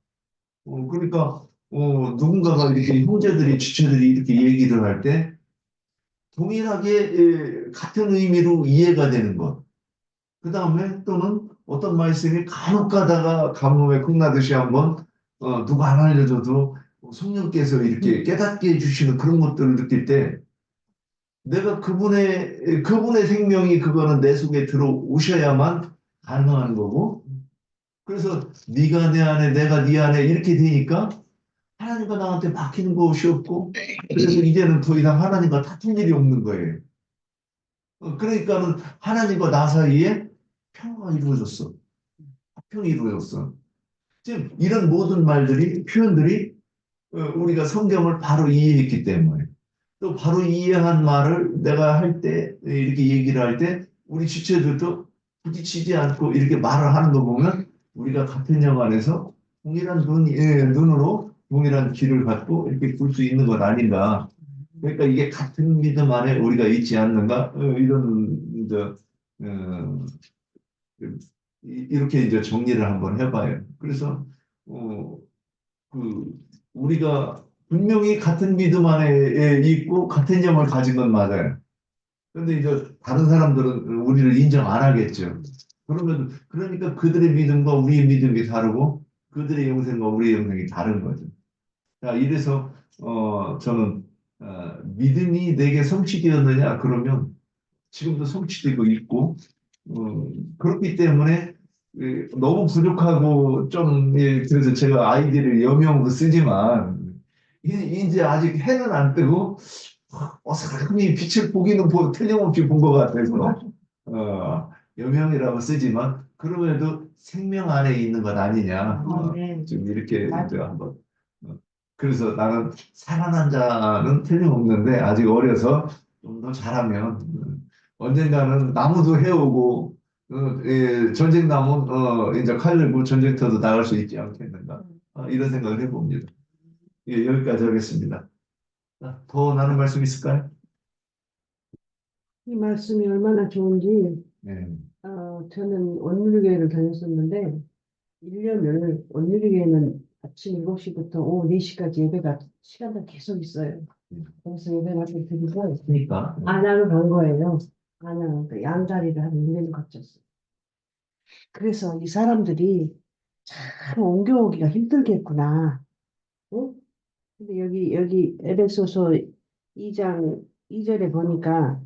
그러니까 누군가가 이렇게 형제들이 지체들이 이렇게 얘기를 할 때 동일하게 같은 의미로 이해가 되는 것. 그 다음에 또는 어떤 말씀이 간혹 가다가 가뭄에 콩나듯이 한번 누가 안 알려줘도 성령께서 이렇게 깨닫게 해주시는 그런 것들을 느낄 때 내가 그분의 생명이 그거는 내 속에 들어오셔야만 가능한 거고 그래서 네가 내 안에 내가 네 안에 이렇게 되니까 하나님과 나한테 막히는 것이 없고 그래서 이제는 더 이상 하나님과 다툰 일이 없는 거예요. 그러니까는 하나님과 나 사이에 평화가 이루어졌어. 화평이 이루어졌어. 지금 이런 모든 말들이 표현들이 우리가 성경을 바로 이해했기 때문에 또 바로 이해한 말을 내가 할 때 이렇게 얘기를 할 때 우리 지체들도 부딪히지 않고 이렇게 말을 하는 거 보면 우리가 같은 영 안에서 동일한 눈으로 동일한 길을 갖고 이렇게 볼 수 있는 것 아닌가. 그러니까 이게 같은 믿음 안에 우리가 있지 않는가 이런 이제 어, 이렇게 이제 정리를 한번 해봐요. 그래서 어, 그 우리가 분명히 같은 믿음 안에 있고 같은 영을 가진 건 맞아요. 그런데 이제 다른 사람들은 우리를 인정 안 하겠죠. 그러면 그러니까 그들의 믿음과 우리의 믿음이 다르고 그들의 영생과 우리의 영생이 다른 거죠. 자, 이래서 저는 믿음이 내게 성취되었느냐 그러면 지금도 성취되고 있고 그렇기 때문에 너무 부족하고 좀 그래서 제가 아이디를 여명으로 쓰지만 이제 아직 해는 안 뜨고 어설프니 빛을 보기는 틀림없이 본 것 같아서 여명이라고 쓰지만 그럼에도 생명 안에 있는 것 아니냐 네. 지금 이렇게 이제 한번 그래서 나는 살아난 자는 틀림없는데 아직 어려서 좀 더 잘하면 언젠가는 나무도 해오고 전쟁 나면 이제 칼 들고 전쟁터도 나갈 수 있지 않겠는가 이런 생각을 해봅니다. 예, 여기까지 하겠습니다. 자, 더 나눈 말씀 있을까요? 이 말씀이 얼마나 좋은지, 네. 저는 원누리교회를 다녔었는데, 1년을 원누리교회는 아침 7시부터 오후 4시까지 예배가 시간당 계속 있어요. 그래서 예배를 드리고, 그러니까 안양을 간 거예요. 안양, 그 양다리를 한 1년 거쳤어요. 그래서 이 사람들이 참 옮겨오기가 힘들겠구나. 응? 근데 여기 에베소서 2장 2절에 보니까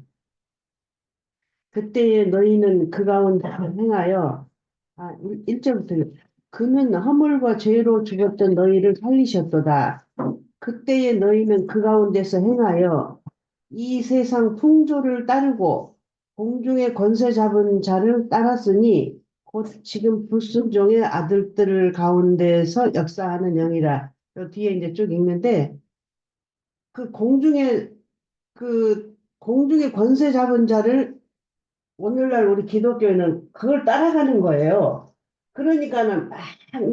그때에 너희는 그 가운데 행하여, 1절부터, 그는 허물과 죄로 죽었던 너희를 살리셨도다. 그때에 너희는 그 가운데서 행하여 이 세상 풍조를 따르고 공중의 권세 잡은 자를 따랐으니 곧 지금 불순종의 아들들을 가운데서 역사하는 영이라. 요 뒤에 이제 쭉 읽는데 그 공중의 권세 잡은 자를 오늘날 우리 기독교에는 그걸 따라가는 거예요. 그러니까는 막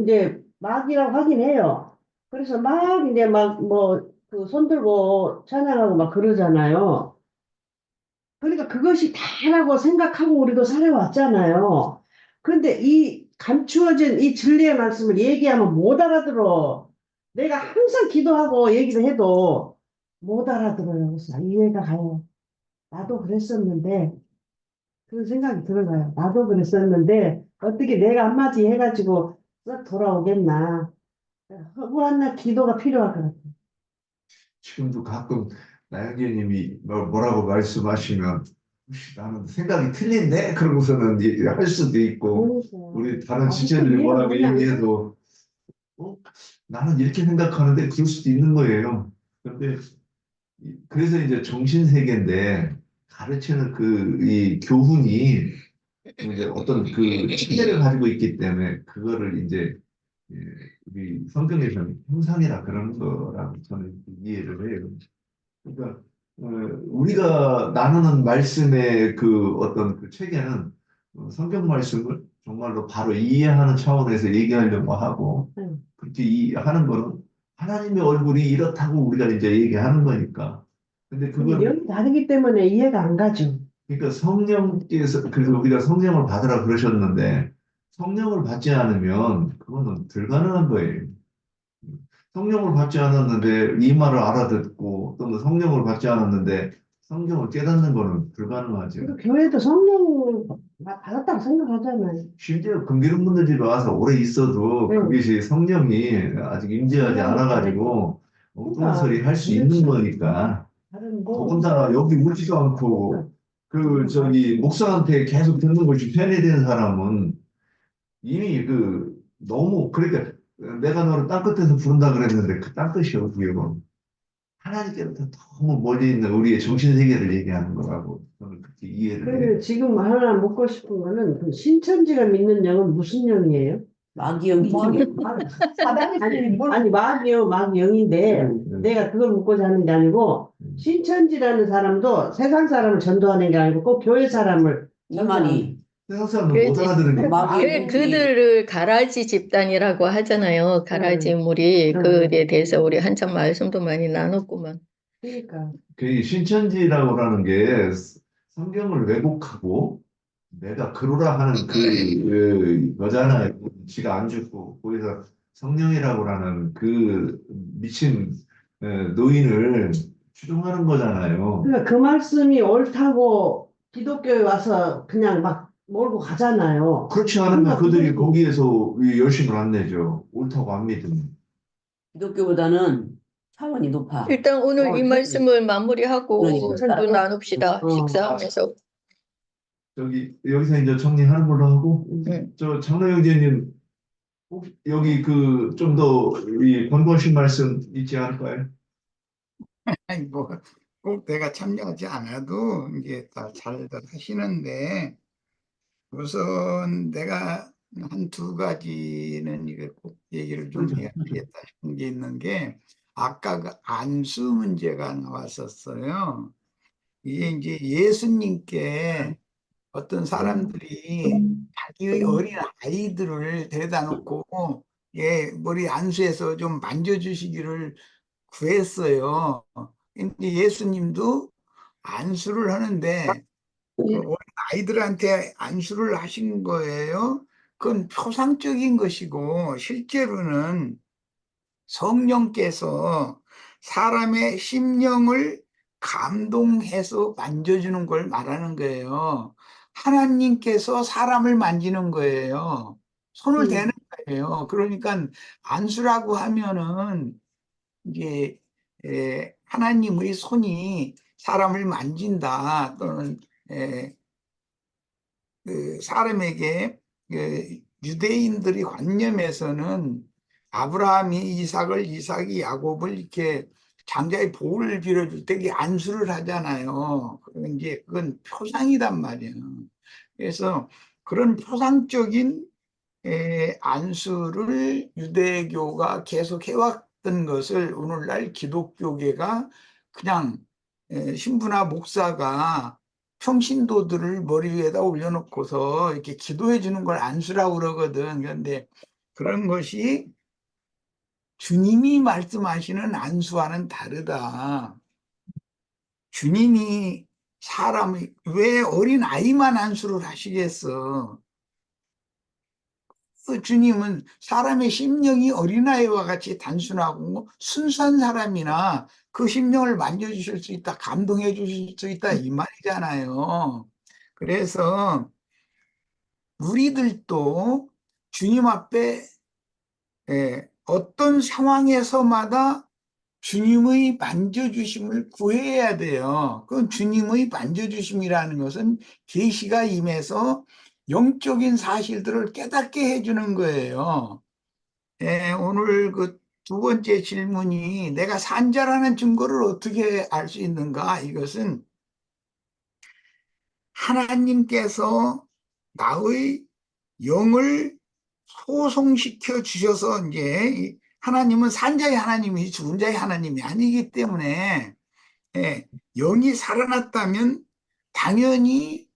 이제 막이라고 하긴 해요. 그래서 막 이제 막 뭐 그 손들고 찬양하고 막 그러잖아요. 그러니까 그것이 다라고 생각하고 우리도 살아왔잖아요. 그런데 이 감추어진 이 진리의 말씀을 얘기하면 못 알아들어. 내가 항상 기도하고 얘기를 해도 못 알아들어요. 그래서 이해가 가요. 나도 그랬었는데 그런 생각이 들어요. 나도 그랬었는데 어떻게 내가 한마디 해가지고 싹 돌아오겠나. 허구한 날 기도가 필요할 것 같아요. 지금도 가끔 나영재님이 뭐라고 말씀하시면 혹시 나는 생각이 틀린데? 그러고서는 할 수도 있고 그러니까. 우리 다른 아직도 지체들이 이해가 뭐라고 많이 안 얘기해도 나는 이렇게 생각하는데 그럴 수도 있는 거예요. 그런데 그래서 이제 정신세계인데 가르치는 이 교훈이 이제 어떤 그 체계를 가지고 있기 때문에 그거를 이제 예, 우리 성경에서는 형상이라 그러는 거라고 저는 이해를 해요. 그러니까 우리가 나누는 말씀의 그 어떤 그 체계는 성경 말씀을 정말로 바로 이해하는 차원에서 얘기하려고 하고 응. 그렇게 이해하는 거는 하나님의 얼굴이 이렇다고 우리가 이제 얘기하는 거니까. 근데 그걸 여기 다르기 때문에 이해가 안 가죠. 그러니까 성령께서 그래서 우리가 성령을 받으라 그러셨는데 성령을 받지 않으면 그거는 불가능한 거예요. 성령을 받지 않았는데 이 말을 알아듣고 또는 성령을 받지 않았는데 성경을 깨닫는 거는 불가능하죠. 그리고 교회도 성령을 받았다고 생각하잖아요. 심지어 금기름 분들 집에 와서 오래 있어도 네. 그것이 성령이 아직 임재하지 않아가지고 엉뚱한 소리 할 수 있는 거니까 다른 더군다나 여기 오지도 않고 그 저기 목사한테 계속 듣는 것이 편이 된 사람은 이미 그 너무 그러니까 내가 너를 땅끝에서 부른다 그랬는데 그 땅끝이 어디요? 하나님께로부터 너무 멀리 있는 우리의 정신 세계를 얘기하는 거라고 저는 그렇게 이해를 해요. 그런데 지금 하나 묻고 싶은 거는 그 신천지가 믿는 영은 무슨 영이에요? 마귀영이지. 아니 마귀요, 마귀영인데 내가 그걸 묻고자 하는 게 아니고 신천지라는 사람도 세상 사람을 전도하는 게 아니고 꼭 교회 사람을 이만희. 세상 사람은 못 그렇지. 알아들으니까 마귀 그들을 가라지 집단이라고 하잖아요. 가라지 무리. 그에 대해서 우리 한참 말씀도 많이 나눴구만. 그러니까 그 신천지라고 하는 게 성경을 왜곡하고 내가 그러라 하는 그 여자나 지가 안 죽고 거기서 성령이라고 하는 그 미친 노인을 추종하는 거잖아요. 그러니까 그 말씀이 옳다고 기독교에 와서 그냥 막 몰고 가잖아요. 그렇지 않으면 그들이 거기에서 이 열심을 안 내죠. 옳다고 안 믿으면. 기독교보다는 차원이 높아. 일단 오늘 이 네. 말씀을 마무리하고 그러니까. 또 나눕시다. 식사하면서. 저기 여기서 이제 정리하는 걸로 하고 저 장로 형제님 혹 여기 그 좀 더 이 권고하신 말씀 있지 않을까요? 아니 꼭 내가 참여하지 않아도 이게 다 잘들 하시는데 우선 내가 한 두 가지는 이게 꼭 얘기를 좀 해야 되겠다 싶은 게 있는 게 아까 그 안수 문제가 나왔었어요. 이게 이제 예수님께 어떤 사람들이 자기의 어린 아이들을 데려다 놓고 머리 안수해서 좀 만져주시기를 구했어요. 근데 예수님도 안수를 하는데 그 어린 아이들한테 안수를 하신 거예요. 그건 표상적인 것이고 실제로는 성령께서 사람의 심령을 감동해서 만져주는 걸 말하는 거예요. 하나님께서 사람을 만지는 거예요. 손을 대는 거예요. 그러니까 안수라고 하면은 이게 하나님의 손이 사람을 만진다 또는 그 사람에게 유대인들이 관념에서는 아브라함이 이삭을, 이삭이 야곱을 이렇게 장자의 복을 빌어줄 때 이게 안수를 하잖아요. 그건 이제 그건 표상이란 말이에요. 그래서 그런 표상적인 안수를 유대교가 계속 해왔던 것을 오늘날 기독교계가 그냥 신부나 목사가 평신도들을 머리 위에다 올려놓고서 이렇게 기도해 주는 걸 안수라고 그러거든. 그런데 그런 것이 주님이 말씀하시는 안수와는 다르다. 주님이 사람이 왜 어린 아이만 안수를 하시겠어? 그 주님은 사람의 심령이 어린아이와 같이 단순하고 순수한 사람이나 그 심령을 만져주실 수 있다, 감동해 주실 수 있다, 이 말이잖아요. 그래서 우리들도 주님 앞에 어떤 상황에서마다 주님의 만져주심을 구해야 돼요. 그 주님의 만져주심이라는 것은 계시가 임해서 영적인 사실들을 깨닫게 해주는 거예요. 오늘 그 두 번째 질문이 내가 산자라는 증거를 어떻게 알 수 있는가? 이것은 하나님께서 나의 영을 소송시켜 주셔서 이제 하나님은 산자의 하나님이 죽은 자의 하나님이 아니기 때문에 영이 살아났다면 당연히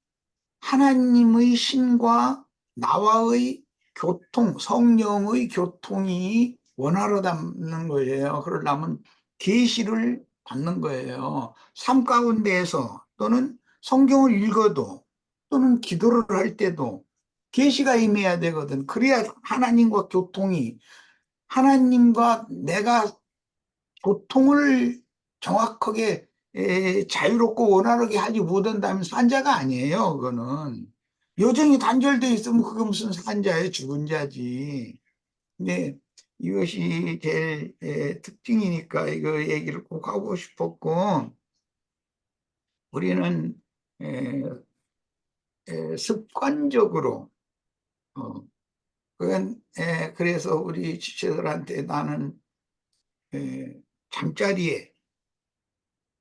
하나님의 신과 나와의 교통, 성령의 교통이 원활하다는 거예요. 그러려면 계시를 받는 거예요. 삶 가운데에서 또는 성경을 읽어도 또는 기도를 할 때도 계시가 임해야 되거든. 그래야 하나님과 교통이 하나님과 내가 교통을 정확하게 자유롭고 원활하게 하지 못한다면 산자가 아니에요. 그거는 여정이 단절돼 있으면 그게 무슨 산자예요? 죽은 자지. 근데 이것이 제일 특징이니까 이거 얘기를 꼭 하고 싶었고 우리는 에, 습관적으로 그건 그래서 우리 지체들한테 나는 잠자리에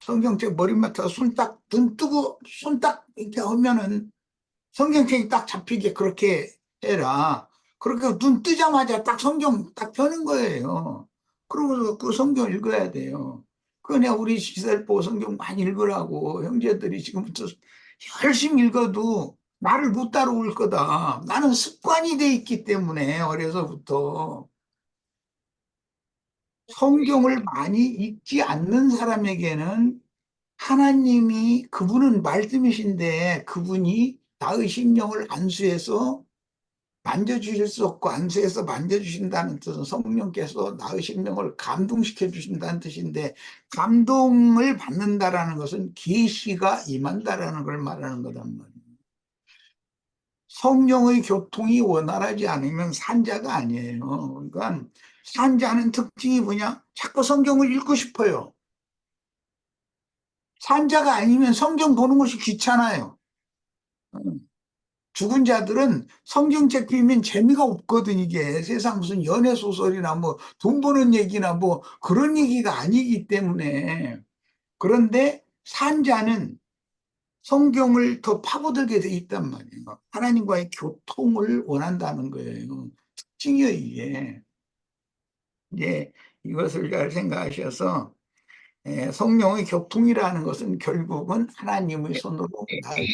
성경책 머리맡에 눈 뜨고 손 딱 이렇게 하면은 성경책이 딱 잡히게 그렇게 해라. 그렇게 눈 뜨자마자 딱 성경 딱 펴는 거예요. 그러고서 그 성경 읽어야 돼요. 그냥 우리 시설보 성경 많이 읽으라고 형제들이 지금부터 열심히 읽어도 나를 못 따라올 거다. 나는 습관이 돼 있기 때문에 어려서부터 성경을 많이 읽지 않는 사람에게는 하나님이 그분은 말씀이신데 그분이 나의 심령을 안수해서 만져주실 수 없고 안수해서 만져주신다는 뜻은 성령께서 나의 심령을 감동시켜 주신다는 뜻인데 감동을 받는다라는 것은 계시가 임한다라는 걸 말하는 거란 말이에요. 성령의 교통이 원활하지 않으면 산자가 아니에요. 그러니까 산자는 특징이 뭐냐? 자꾸 성경을 읽고 싶어요. 산자가 아니면 성경 보는 것이 귀찮아요. 죽은 자들은 성경책 피면 재미가 없거든, 이게. 세상 무슨 연애소설이나 뭐 돈 버는 얘기나 뭐 그런 얘기가 아니기 때문에. 그런데 산자는 성경을 더 파고들게 돼 있단 말이에요. 하나님과의 교통을 원한다는 거예요. 특징이에요, 이게. 이제 이것을 잘 생각하셔서 성령의 교통이라는 것은 결국은 하나님의 손으로 나를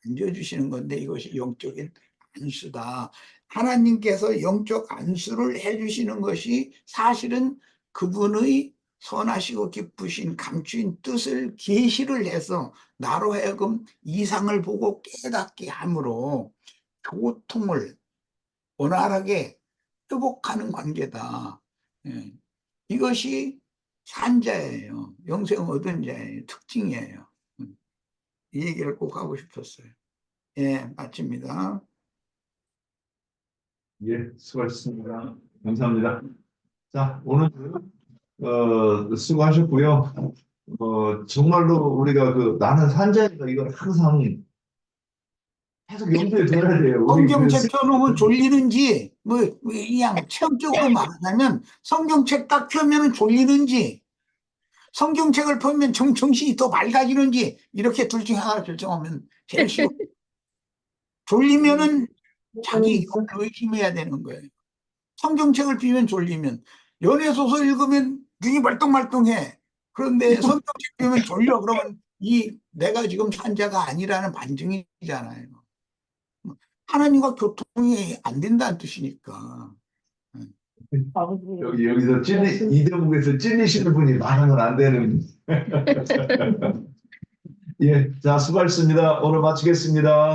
만져주시는 건데 이것이 영적인 안수다. 하나님께서 영적 안수를 해주시는 것이 사실은 그분의 선하시고 기쁘신 감추인 뜻을 계시를 해서 나로 하여금 이상을 보고 깨닫게 함으로 교통을 원활하게 회복하는 관계다. 이것이 산자예요. 영생 얻은 자의 특징이에요. 이 얘기를 꼭 하고 싶었어요. 마칩니다. 예, 수고하셨습니다. 감사합니다. 자, 오늘 수고하셨고요. 정말로 우리가 나는 산자니까 이걸 항상 계속 염두에 둬야 돼요. 우리 성경책 펴놓으면 졸리는지, 뭐, 그냥 체험적으로 말하자면, 성경책 딱 펴면은 졸리는지, 성경책을 펴면 정신이 더 맑아지는지, 이렇게 둘 중에 하나를 결정하면 제일 쉬워. 졸리면은 자기 이걸 의심해야 되는 거예요. 성경책을 피면 졸리면, 연애소설 읽으면 눈이 말똥말똥해. 그런데 성경책 피면 졸려. 그러면 내가 지금 산자가 아니라는 반증이잖아요. 하나님과 교통이 안 된다는 뜻이니까. 여기서 이 대목에서 찔리시는 분이 많으면 안 되는. 예, 자, 수고하셨습니다. 오늘 마치겠습니다.